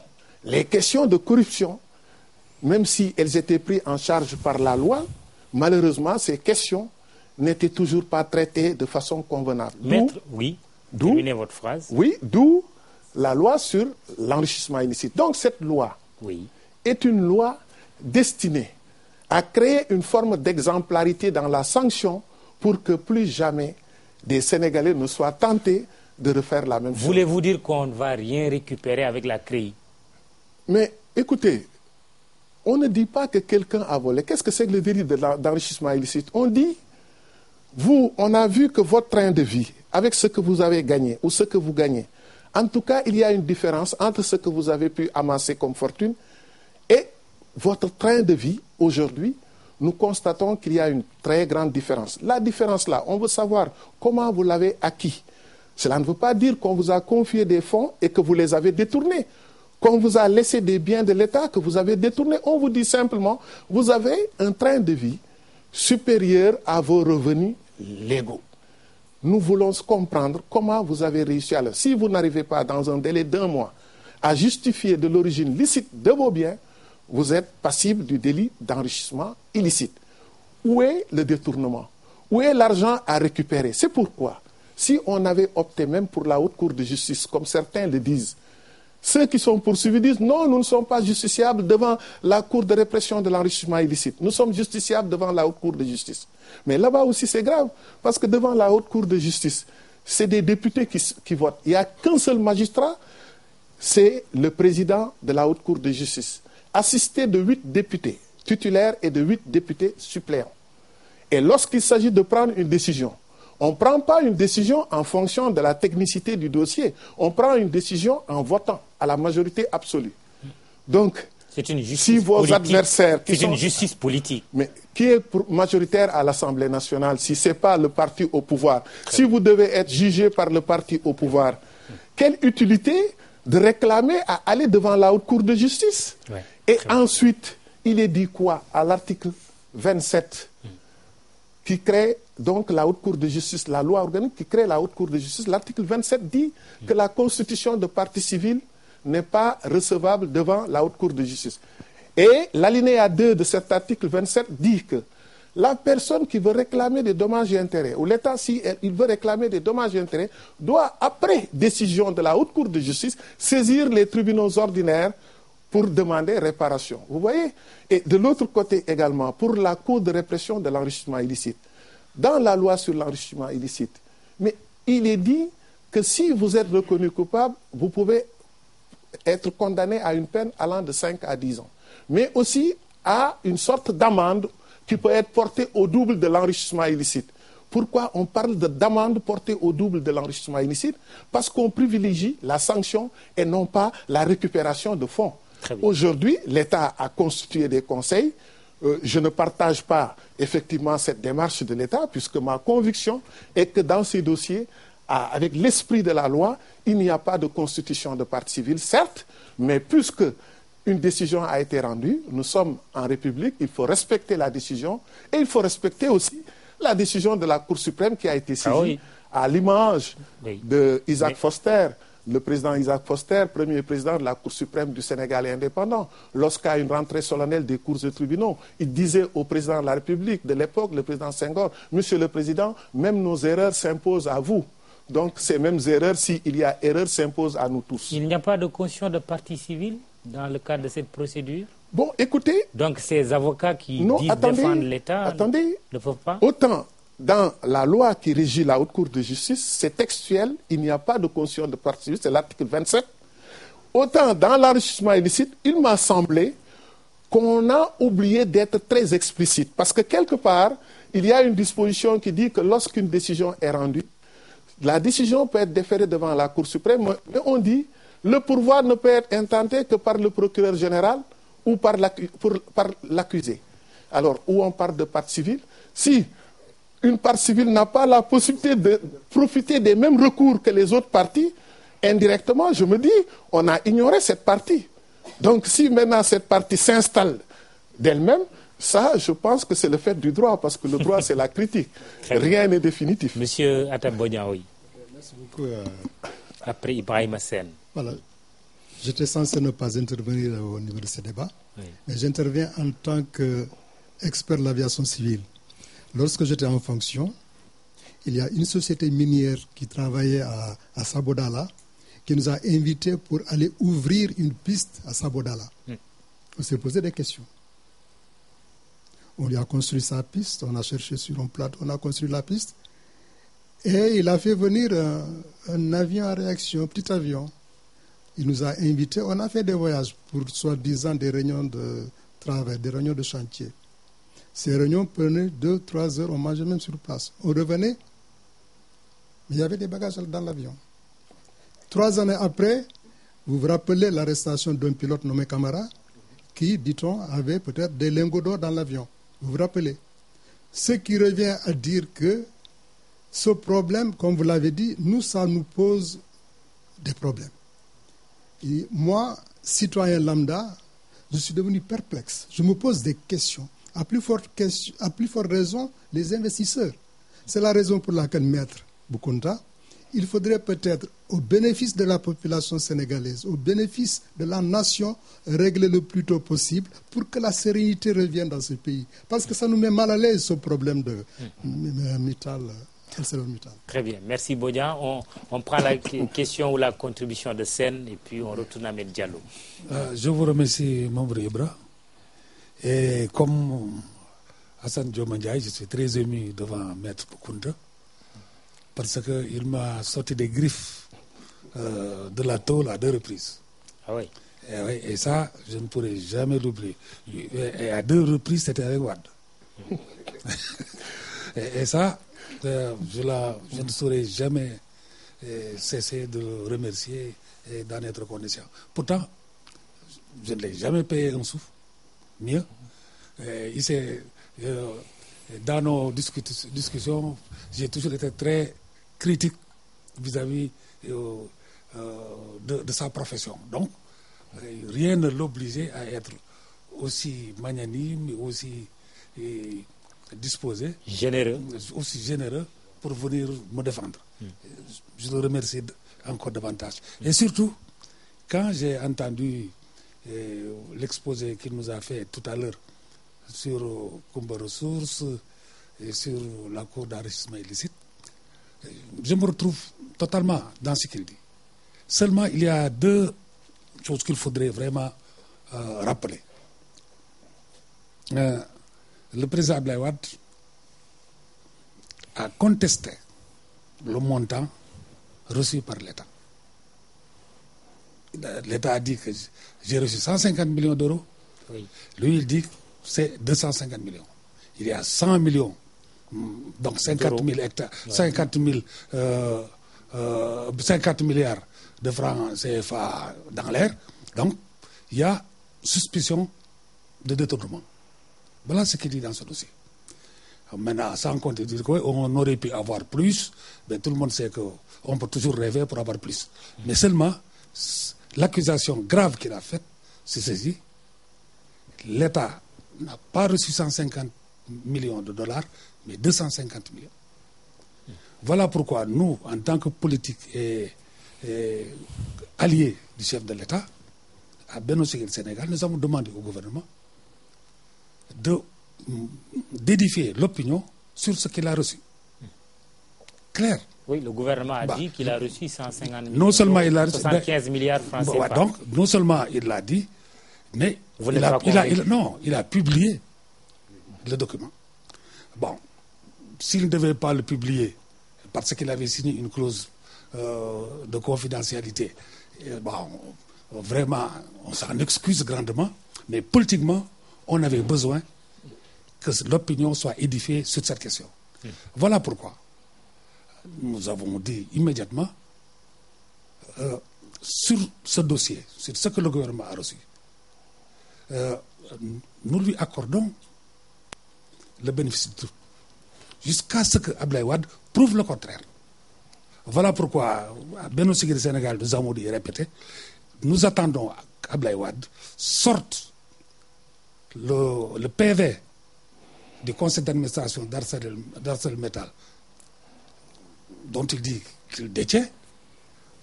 même si elles étaient prises en charge par la loi, malheureusement, ces questions n'étaient toujours pas traitées de façon convenable. Maître, oui, terminez votre phrase. Oui, d'où la loi sur l'enrichissement illicite. Donc cette loi est une loi destinée à créer une forme d'exemplarité dans la sanction pour que plus jamais des Sénégalais ne soient tentés de refaire la même chose. Voulez-vous dire qu'on ne va rien récupérer avec la CREI? Mais écoutez, on ne dit pas que quelqu'un a volé. Qu'est-ce que c'est que le délit d'enrichissement illicite? On dit, vous, on a vu que votre train de vie, avec ce que vous avez gagné ou ce que vous gagnez, en tout cas, il y a une différence entre ce que vous avez pu amasser comme fortune et votre train de vie. Aujourd'hui, nous constatons qu'il y a une très grande différence. La différence là, on veut savoir comment vous l'avez acquis. Cela ne veut pas dire qu'on vous a confié des fonds et que vous les avez détournés, qu'on vous a laissé des biens de l'État que vous avez détournés. On vous dit simplement, vous avez un train de vie supérieur à vos revenus légaux. Nous voulons comprendre comment vous avez réussi à le... Si vous n'arrivez pas dans un délai d'1 mois à justifier de l'origine licite de vos biens, vous êtes passible du délit d'enrichissement illicite. Où est le détournement? Où est l'argent à récupérer? C'est pourquoi, si on avait opté même pour la haute cour de justice, comme certains le disent, ceux qui sont poursuivis disent non, nous ne sommes pas justiciables devant la cour de répression de l'enrichissement illicite. Nous sommes justiciables devant la haute cour de justice. Mais là-bas aussi c'est grave, parce que devant la haute cour de justice, c'est des députés qui votent. Il n'y a qu'un seul magistrat, c'est le président de la haute cour de justice, assisté de 8 députés titulaires et de 8 députés suppléants. Et lorsqu'il s'agit de prendre une décision, on ne prend pas une décision en fonction de la technicité du dossier. On prend une décision en votant à la majorité absolue. Donc, si vos adversaires... C'est une justice politique. Mais qui est majoritaire à l'Assemblée nationale si ce n'est pas le parti au pouvoir? Si vous devez être jugé par le parti au pouvoir, quelle utilité de réclamer à aller devant la haute cour de justice? Et ensuite, il est dit quoi à l'article 27 qui crée donc la haute cour de justice, la loi organique qui crée la haute cour de justice? L'article 27 dit que la constitution de partie civile n'est pas recevable devant la haute cour de justice. Et l'alinéa 2 de cet article 27 dit que la personne qui veut réclamer des dommages et intérêts, ou l'État, si il veut réclamer des dommages et intérêts, doit, après décision de la haute cour de justice, saisir les tribunaux ordinaires pour demander réparation. Vous voyez? Et de l'autre côté également, pour la cour de répression de l'enrichissement illicite, dans la loi sur l'enrichissement illicite, mais il est dit que si vous êtes reconnu coupable, vous pouvez être condamné à une peine allant de 5 à 10 ans, mais aussi à une sorte d'amende qui peut être portée au double de l'enrichissement illicite. Pourquoi on parle d'amende portée au double de l'enrichissement illicite? Parce qu'on privilégie la sanction et non pas la récupération de fonds. Aujourd'hui, l'État a constitué des conseils. Je ne partage pas effectivement cette démarche de l'État, puisque ma conviction est que dans ces dossiers, avec l'esprit de la loi, il n'y a pas de constitution de partie civile, certes, mais puisque une décision a été rendue, nous sommes en République, il faut respecter la décision et il faut respecter aussi la décision de la Cour suprême qui a été saisie à l'image de Isaac Foster. Le président Isaac Foster, premier président de la Cour suprême du Sénégal est indépendant. Lorsqu'à une rentrée solennelle des cours et tribunaux, il disait au président de la République de l'époque, le président Senghor, « Monsieur le Président, même nos erreurs s'imposent à vous. » Donc ces mêmes erreurs, s'il y a erreur, s'imposent à nous tous. Il n'y a pas de caution de partie civile dans le cadre de cette procédure? Bon, écoutez... Donc ces avocats qui disent défendre l'État ne peuvent pas? Autant... Dans la loi qui régit la haute cour de justice, c'est textuel, il n'y a pas de caution de partie civile, c'est l'article 27. Autant dans l'enrichissement illicite, il m'a semblé qu'on a oublié d'être très explicite. Parce que quelque part, il y a une disposition qui dit que lorsqu'une décision est rendue, la décision peut être déférée devant la Cour suprême, mais on dit le pourvoi ne peut être intenté que par le procureur général ou par l'accusé. Alors, où on parle de partie civile, si une partie civile n'a pas la possibilité de profiter des mêmes recours que les autres parties, indirectement, je me dis, on a ignoré cette partie. Donc si maintenant cette partie s'installe d'elle-même, ça, je pense que c'est le fait du droit, parce que le droit, c'est la critique. Rien n'est définitif. Monsieur Atabonyaoui. Merci beaucoup. Après Ibrahim Hassen. Voilà. J'étais censé ne pas intervenir au niveau de ce débat, mais j'interviens en tant qu'expert de l'aviation civile. Lorsque j'étais en fonction, il y a une société minière qui travaillait à Sabodala qui nous a invités pour aller ouvrir une piste à Sabodala. On s'est posé des questions. On lui a construit sa piste, on a cherché sur un plateau, on a construit la piste. Et il a fait venir un avion à réaction, un petit avion. Il nous a invités, on a fait des voyages pour soi-disant des réunions de travail, des réunions de chantier. Ces réunions prenaient 2-3 heures, on mangeait même sur place. On revenait, mais il y avait des bagages dans l'avion. 3 années après, vous vous rappelez l'arrestation d'un pilote nommé Camara qui, dit-on, avait peut-être des lingots d'or dans l'avion. Vous vous rappelez? Ce qui revient à dire que ce problème, comme vous l'avez dit, nous, ça nous pose des problèmes. Et moi, citoyen lambda, je suis devenu perplexe. Je me pose des questions. À plus forte raison, les investisseurs. C'est la raison pour laquelle, Maître Boukounta, il faudrait peut-être, au bénéfice de la population sénégalaise, au bénéfice de la nation, régler le plus tôt possible pour que la sérénité revienne dans ce pays. Parce que ça nous met mal à l'aise, ce problème de Mittal. Très bien, merci Bodian. On prend la question ou la contribution de Sen et puis on retourne à Maître Diallo. Je vous remercie, membre Ibra. Et comme Hassan Diomandiaï, je suis très ému devant Maître Boukounta parce qu'il m'a sorti des griffes de la tôle à 2 reprises. Ah oui. Et ça, je ne pourrai jamais l'oublier. Et à 2 reprises, c'était avec Wade. et ça, je ne saurais jamais cesser de le remercier et d'en être reconnaissant. Pourtant, je ne l'ai jamais payé un souffle. Mieux, dans nos discussions, j'ai toujours été très critique vis-à-vis de sa profession. Donc, rien ne l'obligeait à être aussi magnanime, aussi disposé, aussi généreux pour venir me défendre. Je le remercie encore davantage. Et surtout, quand j'ai entendu l'exposé qu'il nous a fait tout à l'heure sur Kumba Ressources et sur la cour d'enrichissement illicite, je me retrouve totalement dans ce qu'il dit. Seulement, il y a 2 choses qu'il faudrait vraiment rappeler. Le président Abdoulaye Wade a contesté le montant reçu par l'État. L'État a dit que j'ai reçu 150 millions d'euros. Oui. Lui, il dit que c'est 250 millions. Il y a 100 millions, donc 50 000 hectares, ouais. 50 milliards de francs CFA dans l'air. Donc, il y a suspicion de détournement. Voilà ce qu'il dit dans ce dossier. Maintenant, sans compter dire qu'on aurait pu avoir plus, mais tout le monde sait qu'on peut toujours rêver pour avoir plus. Mais seulement, l'accusation grave qu'il a faite, c'est ceci. L'État n'a pas reçu 150 millions de dollars, mais 250 millions. Voilà pourquoi nous, en tant que politiques et alliés du chef de l'État, à Benno Siggil Sénégal, nous avons demandé au gouvernement d'édifier l'opinion sur ce qu'il a reçu. Clair. Oui, le gouvernement a dit qu'il a reçu 150 millions, non seulement il a 75 milliards francs CFA. Donc, non seulement il l'a dit, mais il a publié le document. Bon, s'il ne devait pas le publier, parce qu'il avait signé une clause de confidentialité, bon, vraiment, on s'en excuse grandement, mais politiquement, on avait besoin que l'opinion soit édifiée sur cette question. Voilà pourquoi nous avons dit immédiatement sur ce dossier, sur ce que le gouvernement a reçu, nous lui accordons le bénéfice du doute jusqu'à ce que Abdoulaye Wade prouve le contraire. Voilà pourquoi à Benno Siggil Sénégal, nous avons dit et répété, nous attendons qu'Abdoulaye Wade sorte le PV du conseil d'administration d'ArcelorMittal dont il dit qu'il détient,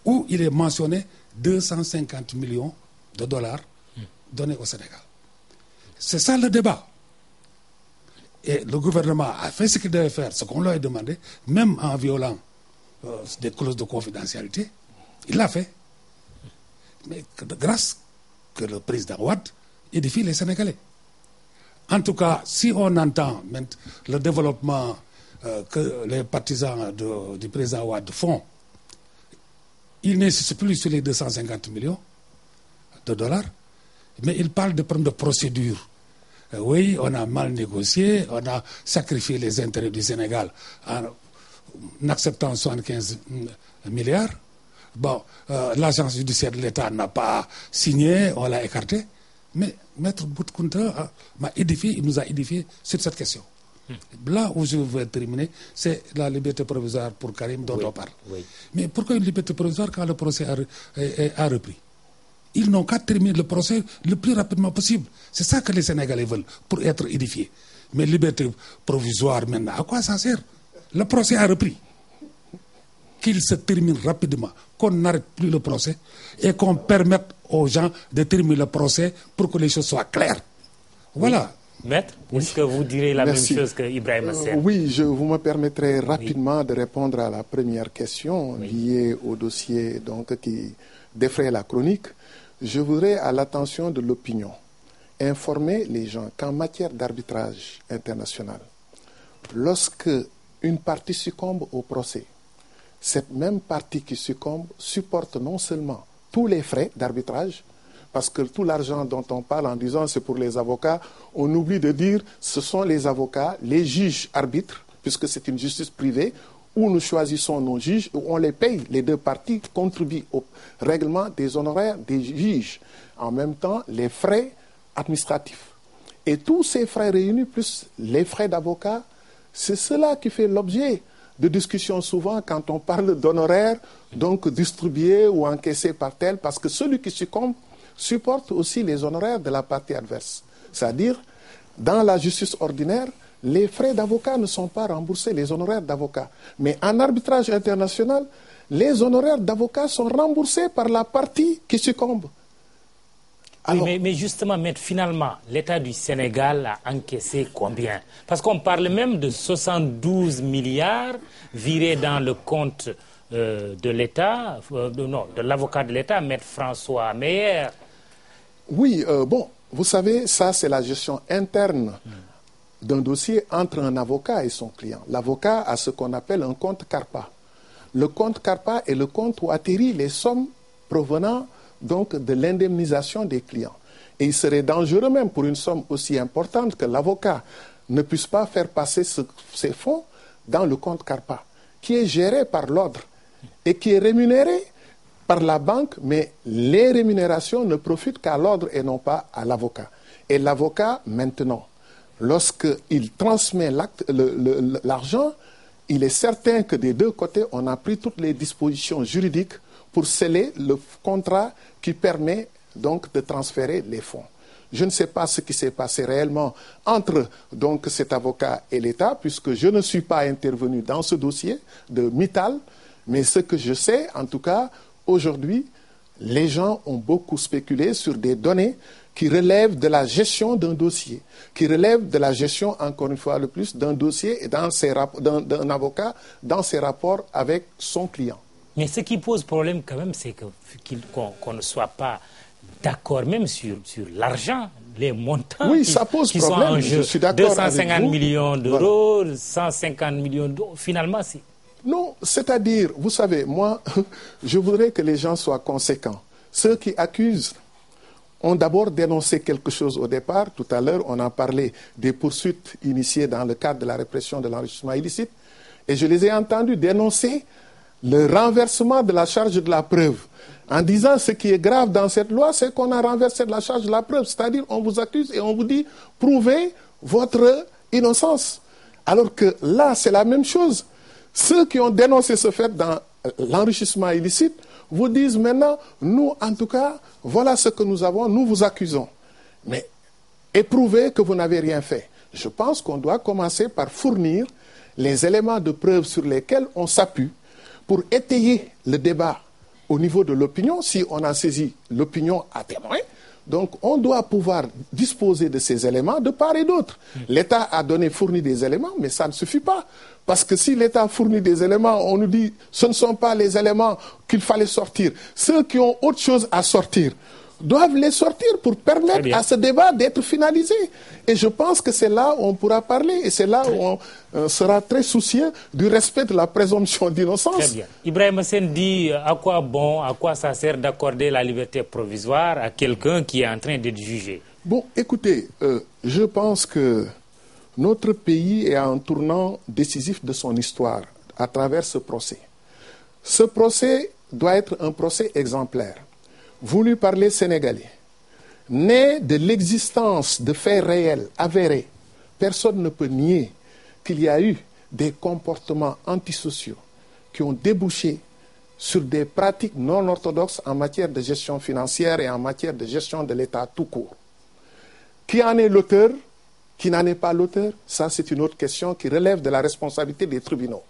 où il est mentionné 250 millions de dollars donnés au Sénégal. C'est ça le débat. Et le gouvernement a fait ce qu'il devait faire, ce qu'on lui a demandé, même en violant des clauses de confidentialité. Il l'a fait. mais de grâce que le président Wade édifie les Sénégalais. En tout cas, si on entend le développement que les partisans du président Wade font, ils n'insistent plus sur les 250 millions de dollars, mais ils parlent de problèmes de procédure. Oui, on a mal négocié, on a sacrifié les intérêts du Sénégal en acceptant 75 milliards. Bon, l'agence judiciaire de l'État n'a pas signé, on l'a écarté. Mais Maître Boukounta il nous a édifié sur cette question. Là où je veux terminer, c'est la liberté provisoire pour Karim dont on parle. Oui. Mais pourquoi une liberté provisoire quand le procès a repris? Ils n'ont qu'à terminer le procès le plus rapidement possible. C'est ça que les Sénégalais veulent pour être édifiés. Mais liberté provisoire maintenant, à quoi ça sert? Le procès a repris. Qu'il se termine rapidement, qu'on n'arrête plus le procès et qu'on permette aux gens de terminer le procès pour que les choses soient claires. Voilà. Oui. Maître, est-ce que vous direz la Merci. même chose que Ibrahim Assef? Oui, vous me permettrez rapidement de répondre à la première question liée au dossier qui défraie la chronique. Je voudrais, à l'attention de l'opinion, informer les gens qu'en matière d'arbitrage international, lorsque une partie succombe au procès, cette même partie qui succombe supporte non seulement tous les frais d'arbitrage, parce que tout l'argent dont on parle en disant c'est pour les avocats, on oublie de dire ce sont les avocats, les juges arbitres, puisque c'est une justice privée, où nous choisissons nos juges, où on les paye, les deux parties contribuent au règlement des honoraires des juges. En même temps, les frais administratifs. Et tous ces frais réunis, plus les frais d'avocat, c'est cela qui fait l'objet de discussions souvent quand on parle d'honoraires, donc distribués ou encaissés par tel, parce que celui qui succombe supporte aussi les honoraires de la partie adverse. C'est-à-dire, dans la justice ordinaire, les frais d'avocat ne sont pas remboursés, les honoraires d'avocat. Mais en arbitrage international, les honoraires d'avocat sont remboursés par la partie qui succombe. Alors, oui, mais justement, Maître, finalement, l'État du Sénégal a encaissé combien? Parce qu'on parle même de 72 milliards virés dans le compte de l'État, de l'avocat de l'État, Maître François Meyer. Oui, vous savez, ça c'est la gestion interne d'un dossier entre un avocat et son client. L'avocat a ce qu'on appelle un compte CARPA. Le compte CARPA est le compte où atterrissent les sommes provenant donc de l'indemnisation des clients. Et il serait dangereux même pour une somme aussi importante que l'avocat ne puisse pas faire passer ces fonds dans le compte CARPA, qui est géré par l'ordre et qui est rémunéré par la banque, mais les rémunérations ne profitent qu'à l'ordre et non pas à l'avocat. Et l'avocat, maintenant, lorsqu'il transmet l'argent, il est certain que des deux côtés, on a pris toutes les dispositions juridiques pour sceller le contrat qui permet donc de transférer les fonds. Je ne sais pas ce qui s'est passé réellement entre donc cet avocat et l'État, puisque je ne suis pas intervenu dans ce dossier de Mittal, mais ce que je sais, en tout cas, aujourd'hui, les gens ont beaucoup spéculé sur des données qui relèvent de la gestion d'un dossier, qui relèvent de la gestion, encore une fois le plus, d'un dossier et d'un avocat dans ses rapports avec son client. Mais ce qui pose problème quand même, c'est qu'on ne soit pas d'accord même sur l'argent, les montants ça pose qui problème. sont en jeu. Je suis d'accord 250 millions d'euros, 150 millions d'euros, finalement c'est... Non, c'est-à-dire, vous savez, moi, je voudrais que les gens soient conséquents. Ceux qui accusent ont d'abord dénoncé quelque chose au départ. Tout à l'heure, on a parlé des poursuites initiées dans le cadre de la répression de l'enrichissement illicite. Et je les ai entendus dénoncer le renversement de la charge de la preuve, en disant ce qui est grave dans cette loi, c'est qu'on a renversé de la charge de la preuve, c'est-à-dire on vous accuse et on vous dit prouvez votre innocence. Alors que là, c'est la même chose. Ceux qui ont dénoncé ce fait dans l'enrichissement illicite vous disent maintenant, nous en tout cas, voilà ce que nous avons, nous vous accusons. Mais éprouvez que vous n'avez rien fait. Je pense qu'on doit commencer par fournir les éléments de preuve sur lesquels on s'appuie pour étayer le débat au niveau de l'opinion. Si on a saisi l'opinion à témoin, Donc, on doit pouvoir disposer de ces éléments de part et d'autre. L'État a fourni des éléments, mais ça ne suffit pas. Parce que si l'État fournit des éléments, on nous dit ce ne sont pas les éléments qu'il fallait sortir. Ceux qui ont autre chose à sortir doivent les sortir pour permettre à ce débat d'être finalisé. Et je pense que c'est là où on pourra parler et c'est là où on sera très soucieux du respect de la présomption d'innocence. Très bien. Ibrahim Sène dit à quoi ça sert d'accorder la liberté provisoire à quelqu'un qui est en train d'être jugé? Bon, écoutez, je pense que notre pays est à un tournant décisif de son histoire à travers ce procès. Ce procès doit être un procès exemplaire, voulu par les Sénégalais, né de l'existence de faits réels, avérés. Personne ne peut nier qu'il y a eu des comportements antisociaux qui ont débouché sur des pratiques non orthodoxes en matière de gestion financière et en matière de gestion de l'État tout court. Qui en est l'auteur? Qui n'en est pas l'auteur? Ça, c'est une autre question qui relève de la responsabilité des tribunaux.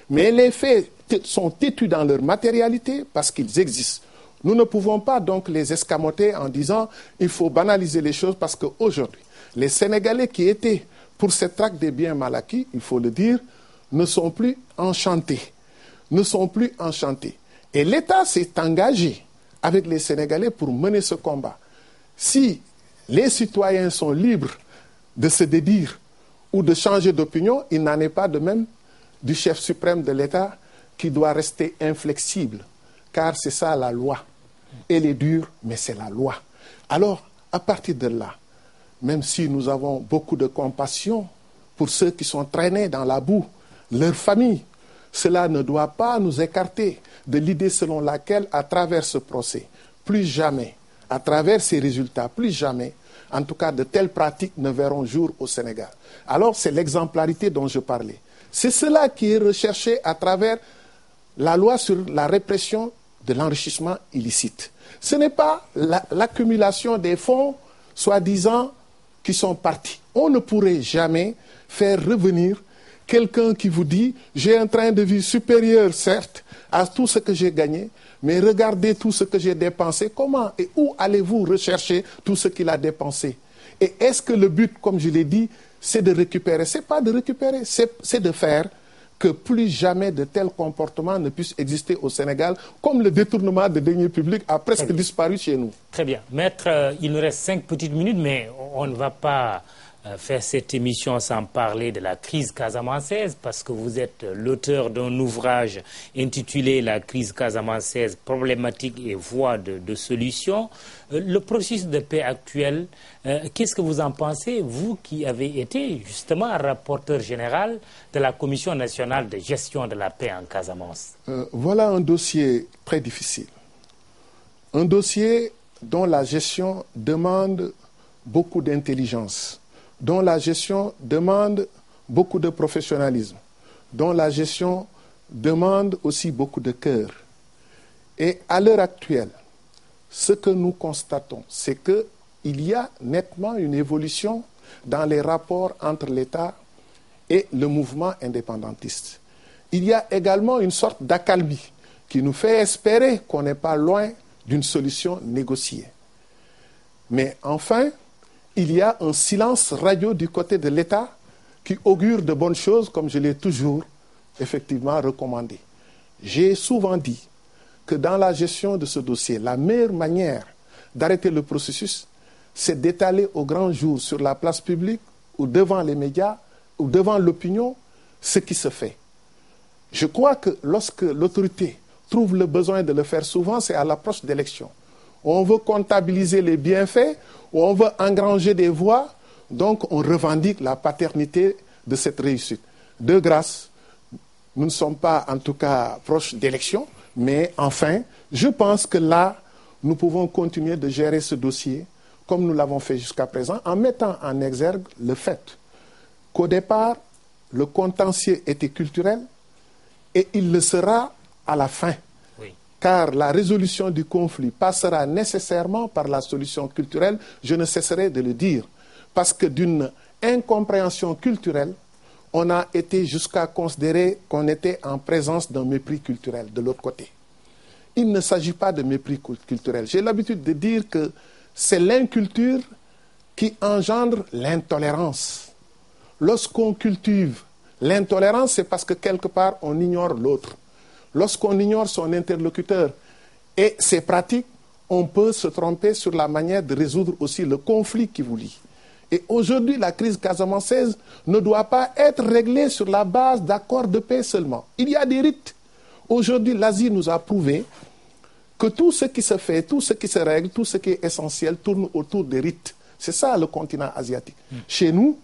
Mais les faits sont têtus dans leur matérialité parce qu'ils existent. Nous ne pouvons pas donc les escamoter en disant il faut banaliser les choses parce qu'aujourd'hui, les Sénégalais qui étaient pour cette traque des biens mal acquis, il faut le dire, ne sont plus enchantés. Ne sont plus enchantés. Et l'État s'est engagé avec les Sénégalais pour mener ce combat. Si les citoyens sont libres de se dédire ou de changer d'opinion, il n'en est pas de même du chef suprême de l'État qui doit rester inflexible, car c'est ça la loi. Elle est dure, mais c'est la loi. Alors, à partir de là, même si nous avons beaucoup de compassion pour ceux qui sont traînés dans la boue, leurs familles, cela ne doit pas nous écarter de l'idée selon laquelle, à travers ce procès, plus jamais, à travers ces résultats, plus jamais, en tout cas de telles pratiques ne verront jour au Sénégal. Alors, c'est l'exemplarité dont je parlais. C'est cela qui est recherché à travers la loi sur la répression de l'enrichissement illicite. Ce n'est pas l'accumulation des fonds, soi-disant, qui sont partis. On ne pourrait jamais faire revenir quelqu'un qui vous dit « j'ai un train de vie supérieur, certes, à tout ce que j'ai gagné, mais regardez tout ce que j'ai dépensé. Comment et où allez-vous rechercher tout ce qu'il a dépensé? Et est-ce que le but, comme je l'ai dit, c'est de récupérer? Ce n'est pas de récupérer, c'est de faire que plus jamais de tels comportements ne puissent exister au Sénégal, comme le détournement de deniers publics a presque disparu chez nous. Très bien. Maître, il nous reste 5 petites minutes, mais on ne va pas faire cette émission sans parler de la crise casamançaise, parce que vous êtes l'auteur d'un ouvrage intitulé « La crise casamançaise, problématique et voie de solution ». Le processus de paix actuel, qu'est-ce que vous en pensez, vous qui avez été justement rapporteur général de la Commission nationale de gestion de la paix en Casamance? Voilà un dossier très difficile. Un dossier dont la gestion demande beaucoup d'intelligence, dont la gestion demande beaucoup de professionnalisme, dont la gestion demande aussi beaucoup de cœur. Et à l'heure actuelle, ce que nous constatons, c'est qu'il y a nettement une évolution dans les rapports entre l'État et le mouvement indépendantiste. Il y a également une sorte d'accalmie qui nous fait espérer qu'on n'est pas loin d'une solution négociée. Mais enfin, il y a un silence radio du côté de l'État qui augure de bonnes choses, comme je l'ai toujours effectivement recommandé. J'ai souvent dit que dans la gestion de ce dossier, la meilleure manière d'arrêter le processus, c'est d'étaler au grand jour sur la place publique ou devant les médias ou devant l'opinion ce qui se fait. Je crois que lorsque l'autorité trouve le besoin de le faire souvent, c'est à l'approche d'élections. On veut comptabiliser les bienfaits, ou on veut engranger des voix, donc on revendique la paternité de cette réussite. De grâce, nous ne sommes pas en tout cas proches d'élections, mais enfin, je pense que là, nous pouvons continuer de gérer ce dossier comme nous l'avons fait jusqu'à présent, en mettant en exergue le fait qu'au départ, le contentieux était culturel et il le sera à la fin. Car la résolution du conflit passera nécessairement par la solution culturelle, je ne cesserai de le dire. Parce que d'une incompréhension culturelle, on a été jusqu'à considérer qu'on était en présence d'un mépris culturel de l'autre côté. Il ne s'agit pas de mépris culturel. J'ai l'habitude de dire que c'est l'inculture qui engendre l'intolérance. Lorsqu'on cultive l'intolérance, c'est parce que quelque part, on ignore l'autre. Lorsqu'on ignore son interlocuteur et ses pratiques, on peut se tromper sur la manière de résoudre aussi le conflit qui vous lie. Et aujourd'hui, la crise casamançaise ne doit pas être réglée sur la base d'accords de paix seulement. Il y a des rites. Aujourd'hui, l'Asie nous a prouvé que tout ce qui se fait, tout ce qui se règle, tout ce qui est essentiel tourne autour des rites. C'est ça le continent asiatique. Chez nous,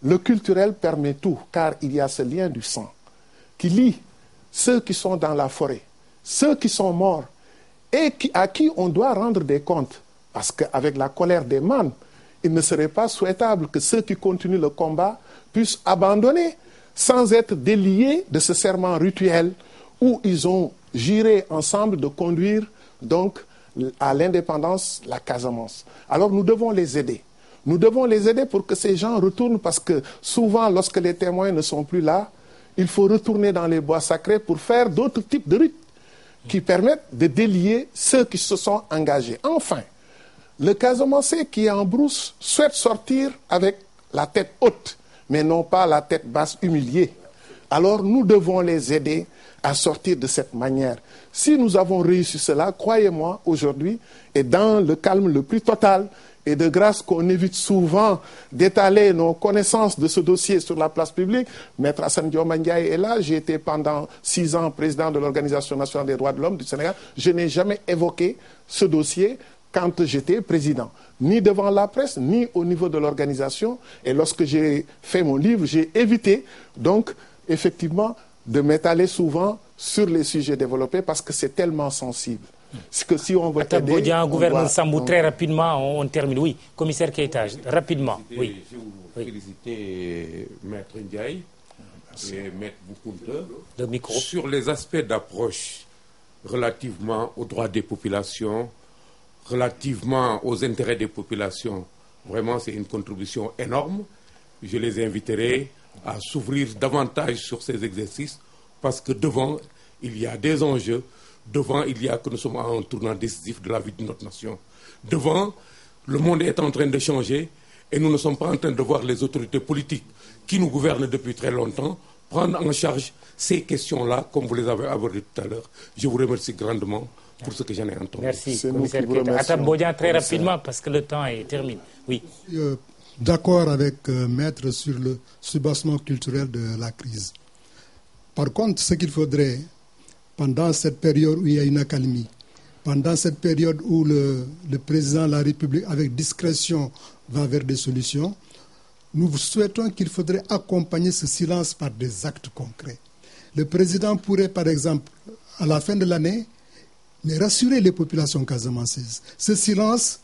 le culturel permet tout, car il y a ce lien du sang qui lie ceux qui sont dans la forêt, ceux qui sont morts, et à qui on doit rendre des comptes. Parce qu'avec la colère des mânes, il ne serait pas souhaitable que ceux qui continuent le combat puissent abandonner sans être déliés de ce serment rituel où ils ont juré ensemble de conduire donc à l'indépendance la Casamance. Alors nous devons les aider. Nous devons les aider pour que ces gens retournent, parce que souvent, lorsque les témoins ne sont plus là, il faut retourner dans les bois sacrés pour faire d'autres types de rites qui permettent de délier ceux qui se sont engagés. Enfin, le Casamançais qui est en brousse souhaite sortir avec la tête haute, mais non pas la tête basse humiliée. Alors nous devons les aider à sortir de cette manière. Si nous avons réussi cela, croyez-moi, aujourd'hui, et dans le calme le plus total, et de grâce qu'on évite souvent d'étaler nos connaissances de ce dossier sur la place publique. Maître Assane Dioma Ndiaye est là. J'ai été pendant 6 ans président de l'Organisation nationale des droits de l'homme du Sénégal. Je n'ai jamais évoqué ce dossier quand j'étais président, ni devant la presse, ni au niveau de l'organisation. Et lorsque j'ai fait mon livre, j'ai évité, donc, effectivement, de m'étaler souvent sur les sujets développés parce que c'est tellement sensible. C'est que si on veut aider, gouverneur Sambou, très rapidement, on termine. Oui, commissaire Keïta, rapidement. Oui. Je vous féliciter, Maître Ndiaye et Maître Boukounta sur les aspects d'approche relativement aux droits des populations, relativement aux intérêts des populations. Vraiment, c'est une contribution énorme. Je les inviterai à s'ouvrir davantage sur ces exercices parce que devant, il y a des enjeux. Devant, il y a que nous sommes à un tournant décisif de la vie de notre nation. Devant, le monde est en train de changer et nous ne sommes pas en train de voir les autorités politiques qui nous gouvernent depuis très longtemps prendre en charge ces questions-là, comme vous les avez abordées tout à l'heure. Je vous remercie grandement pour ce que j'en ai entendu. Merci, commissaire Keïta. Atam Bodian, très rapidement, parce que le temps est terminé. Oui. D'accord avec Maître sur le soubassement culturel de la crise. Par contre, ce qu'il faudrait, pendant cette période où il y a une accalmie, pendant cette période où le président de la République, avec discrétion, va vers des solutions, nous souhaitons qu'il faudrait accompagner ce silence par des actes concrets. Le président pourrait, par exemple, à la fin de l'année, mais rassurer les populations casamançaises. Ce silence,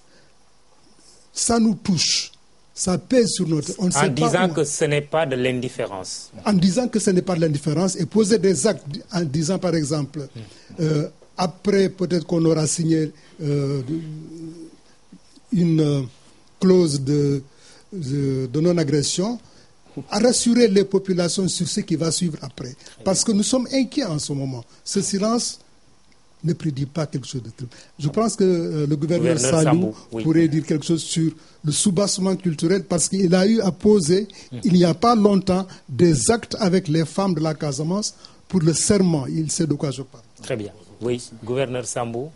ça nous touche. Ça pèse sur notre... En disant que ce n'est pas de l'indifférence. En disant que ce n'est pas de l'indifférence et poser des actes en disant, par exemple, après peut-être qu'on aura signé une clause de non-agression, à rassurer les populations sur ce qui va suivre après. Parce que nous sommes inquiets en ce moment. Ce silence ne prédit pas quelque chose de truc. Je pense que le gouverneur Sambou pourrait dire quelque chose sur le soubassement culturel parce qu'il a eu à poser, il n'y a pas longtemps, des actes avec les femmes de la Casamance pour le serment. Il sait de quoi je parle. Très bien. Oui, gouverneur Sambou.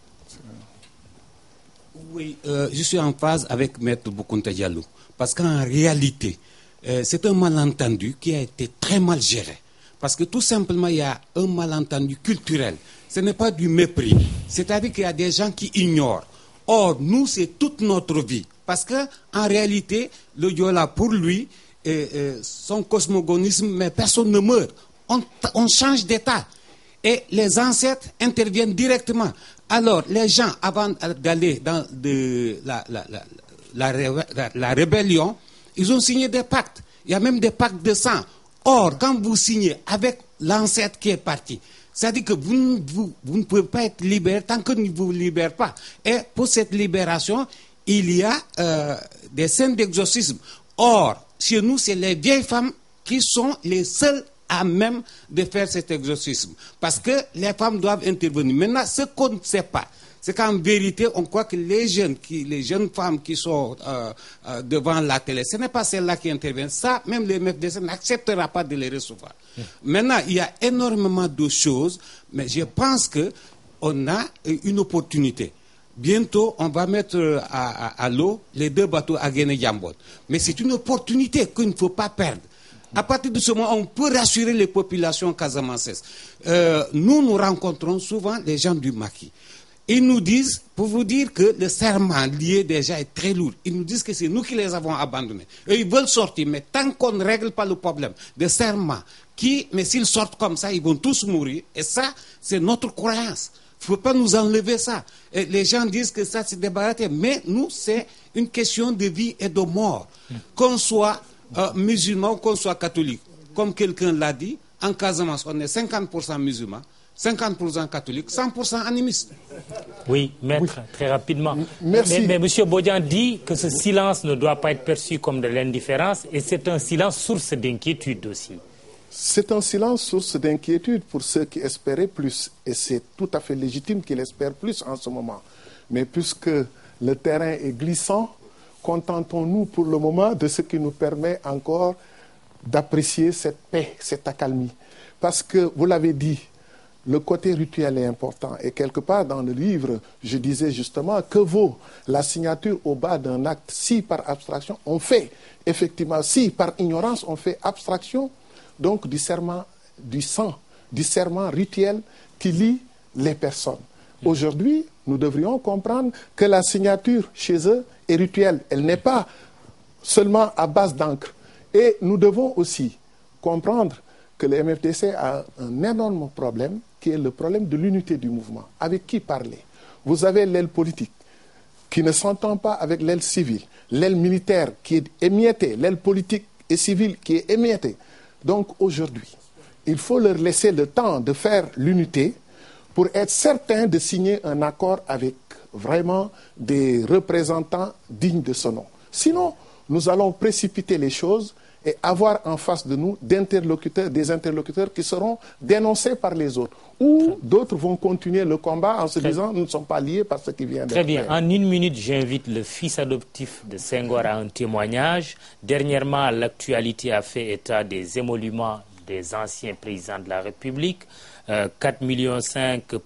Oui, je suis en phase avec Maître Boukounta Diallo parce qu'en réalité, c'est un malentendu qui a été très mal géré. Parce que tout simplement, il y a un malentendu culturel. Ce n'est pas du mépris. C'est-à-dire qu'il y a des gens qui ignorent. Or, nous, c'est toute notre vie. Parce qu'en réalité, le Diola, pour lui, son cosmogonisme, mais personne ne meurt. On change d'état. Et les ancêtres interviennent directement. Alors, les gens, avant d'aller dans la rébellion, ils ont signé des pactes. Il y a même des pactes de sang. Or, quand vous signez avec l'ancêtre qui est parti, c'est-à-dire que vous ne pouvez pas être libéré tant que ne vous libère pas. Et pour cette libération, il y a des scènes d'exorcisme. Or, chez nous, c'est les vieilles femmes qui sont les seules à même de faire cet exorcisme. Parce que les femmes doivent intervenir. Maintenant, ce qu'on ne sait pas, c'est qu'en vérité, on croit que les jeunes femmes qui sont devant la télé, ce n'est pas celles-là qui interviennent. Ça, même les MFDC n'acceptera pas de les recevoir. Maintenant, il y a énormément de choses, mais je pense qu'on a une opportunité. Bientôt, on va mettre à l'eau les 2 bateaux à Guinée-Yambon. Mais c'est une opportunité qu'il ne faut pas perdre. À partir de ce moment, on peut rassurer les populations casamançaises. Nous rencontrons souvent les gens du maquis. Ils nous disent, pour vous dire que le serment lié déjà est très lourd, ils nous disent que c'est nous qui les avons abandonnés. Eux, ils veulent sortir, mais tant qu'on ne règle pas le problème de serment, mais s'ils sortent comme ça, ils vont tous mourir. Et ça, c'est notre croyance. Il ne faut pas nous enlever ça. Et les gens disent que ça, c'est débarrassé. Mais nous, c'est une question de vie et de mort. Qu'on soit musulman ou qu'on soit catholique. Comme quelqu'un l'a dit, en Casamance, on est 50% musulmans, 50% catholiques, 100% animistes. Oui, maître, très rapidement. Merci. Mais M. Bodian dit que ce silence ne doit pas être perçu comme de l'indifférence et c'est un silence source d'inquiétude aussi. C'est un silence source d'inquiétude pour ceux qui espéraient plus. Et c'est tout à fait légitime qu'ils espèrent plus en ce moment. Mais puisque le terrain est glissant, contentons-nous pour le moment de ce qui nous permet encore d'apprécier cette paix, cette accalmie. Parce que, vous l'avez dit, le côté rituel est important. Et quelque part dans le livre, je disais justement, que vaut la signature au bas d'un acte si par abstraction on fait, effectivement, si par ignorance on fait abstraction, donc du serment du sang, du serment rituel qui lie les personnes. Aujourd'hui, nous devrions comprendre que la signature chez eux est rituelle. Elle n'est pas seulement à base d'encre. Et nous devons aussi comprendre que le MFDC a un énorme problème, qui est le problème de l'unité du mouvement. Avec qui parler? Vous avez l'aile politique, qui ne s'entend pas avec l'aile civile, l'aile militaire qui est émiettée, l'aile politique et civile qui est émiettée. Donc aujourd'hui, il faut leur laisser le temps de faire l'unité pour être certain de signer un accord avec vraiment des représentants dignes de ce nom. Sinon, nous allons précipiter les choses et avoir en face de nous des interlocuteurs qui seront dénoncés par les autres. Ou d'autres vont continuer le combat en se disant nous ne sommes pas liés par ce qui vient d'être fait. Très bien. En 1 minute, j'invite le fils adoptif de Senghor à un témoignage. Dernièrement, l'actualité a fait état des émoluments des anciens présidents de la République. 4,5 millions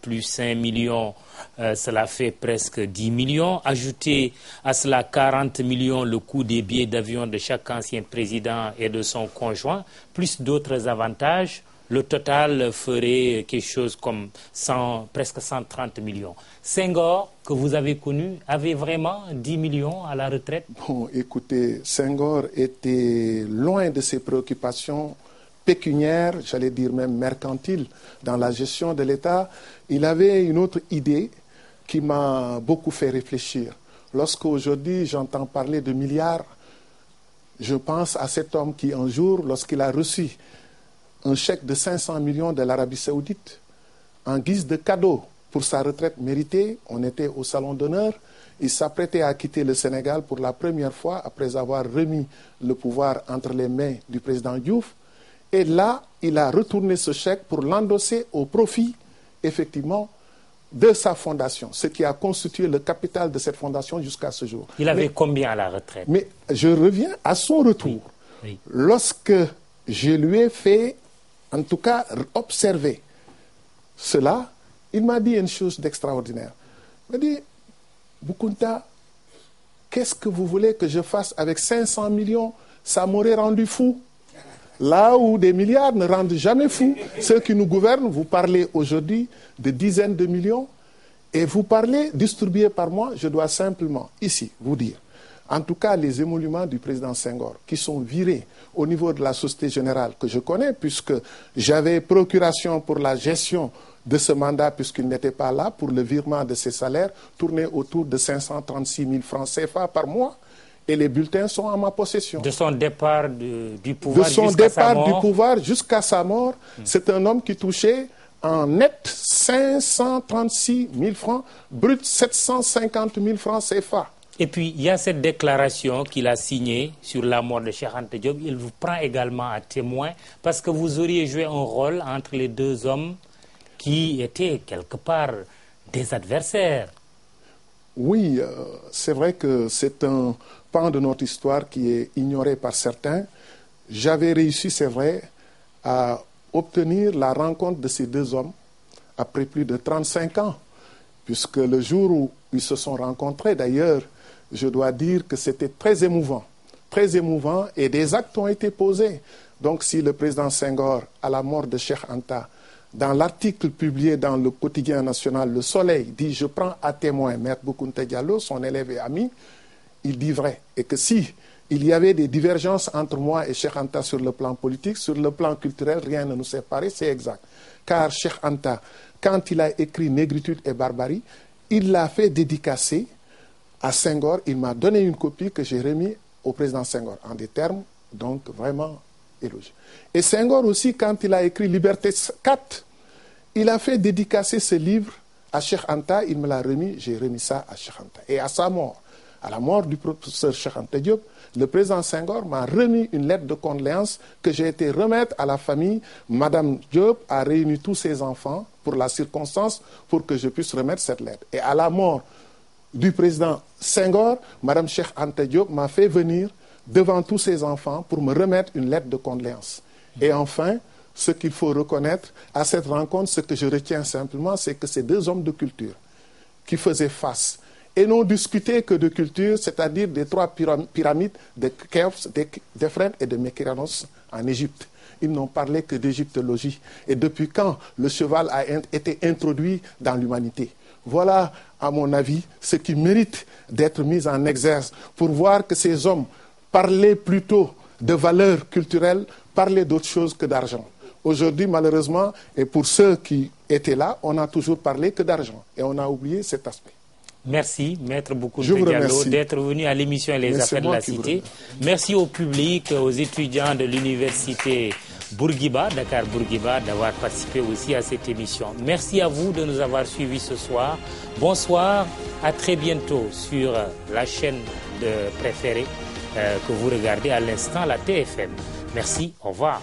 plus 5 millions, cela fait presque 10 millions. Ajoutez à cela 40 millions le coût des billets d'avion de chaque ancien président et de son conjoint, plus d'autres avantages. Le total ferait quelque chose comme presque 130 millions. Senghor, que vous avez connu, avait vraiment 10 millions à la retraite? Bon, écoutez, Senghor était loin de ses préoccupations pécuniaires, j'allais dire même mercantiles, dans la gestion de l'État. Il avait une autre idée qui m'a beaucoup fait réfléchir. Lorsqu'aujourd'hui j'entends parler de milliards, je pense à cet homme qui un jour, lorsqu'il a reçu un chèque de 500 millions de l'Arabie Saoudite, en guise de cadeau pour sa retraite méritée, on était au Salon d'honneur, il s'apprêtait à quitter le Sénégal pour la première fois après avoir remis le pouvoir entre les mains du président Diouf. Et là, il a retourné ce chèque pour l'endosser au profit, effectivement, de sa fondation, ce qui a constitué le capital de cette fondation jusqu'à ce jour. Il avait combien à la retraite? Mais je reviens à son retour. Oui. Lorsque je lui ai fait, en tout cas, observer cela, il m'a dit une chose d'extraordinaire. Il m'a dit, Boukounta, qu'est-ce que vous voulez que je fasse avec 500 millions? Ça m'aurait rendu fou. Là où des milliards ne rendent jamais fou. Ceux qui nous gouvernent, vous parlez aujourd'hui de dizaines de millions et vous parlez distribués par mois. Je dois simplement, ici, vous dire, en tout cas les émoluments du président Senghor qui sont virés au niveau de la Société Générale que je connais puisque j'avais procuration pour la gestion de ce mandat puisqu'il n'était pas là pour le virement de ses salaires, tourné autour de 536 000 francs CFA par mois. Et les bulletins sont en ma possession. De son départ du pouvoir jusqu'à sa mort, c'est un homme qui touchait en net 536 000 francs, brut 750 000 francs CFA. Et puis, il y a cette déclaration qu'il a signée sur la mort de Cheikh Anta Diop. Il vous prend également à témoin parce que vous auriez joué un rôle entre les deux hommes qui étaient quelque part des adversaires. Oui, c'est vrai que c'est un pan de notre histoire qui est ignoré par certains. J'avais réussi, c'est vrai, à obtenir la rencontre de ces deux hommes après plus de 35 ans, puisque le jour où ils se sont rencontrés, d'ailleurs, je dois dire que c'était très émouvant et des actes ont été posés. Donc si le président Senghor, à la mort de Cheikh Anta, dans l'article publié dans le quotidien national Le Soleil, dit « Je prends à témoin Maître Boukounta Diallo, son élève et ami », il dit vrai. Et que si il y avait des divergences entre moi et Cheikh Anta sur le plan politique, sur le plan culturel, rien ne nous séparait, c'est exact. Car Cheikh Anta, quand il a écrit Négritude et Barbarie, il l'a fait dédicacer à Senghor. Il m'a donné une copie que j'ai remise au président Senghor, en des termes donc vraiment élogieux. Et Senghor aussi, quand il a écrit Liberté 4, il a fait dédicacer ce livre à Cheikh Anta, il me l'a remis, j'ai remis ça à Cheikh Anta. Et à sa mort, à la mort du professeur Cheikh Anta Diop, le président Senghor m'a remis une lettre de condoléances que j'ai été remettre à la famille. Madame Diop a réuni tous ses enfants pour la circonstance pour que je puisse remettre cette lettre. Et à la mort du président Senghor, Madame Cheikh Anta Diop m'a fait venir devant tous ses enfants pour me remettre une lettre de condoléances. Et enfin, ce qu'il faut reconnaître à cette rencontre, ce que je retiens simplement, c'est que ces deux hommes de culture qui faisaient face et n'ont discuté que de culture, c'est-à-dire des trois pyramides de Khéops, d'Éphrem et de Mykérinos en Égypte. Ils n'ont parlé que d'égyptologie. Et depuis quand le cheval a été introduit dans l'humanité? Voilà, à mon avis, ce qui mérite d'être mis en exergue pour voir que ces hommes parlaient plutôt de valeurs culturelles, parlaient d'autre chose que d'argent. Aujourd'hui, malheureusement, et pour ceux qui étaient là, on n'a toujours parlé que d'argent. Et on a oublié cet aspect. Merci, Maître Boukounta Diallo, d'être venu à l'émission Les Affaires de la Cité. Merci au public, aux étudiants de l'université Bourguiba, Dakar Bourguiba, d'avoir participé aussi à cette émission. Merci à vous de nous avoir suivis ce soir. Bonsoir, à très bientôt sur la chaîne préférée que vous regardez à l'instant, la TFM. Merci, au revoir.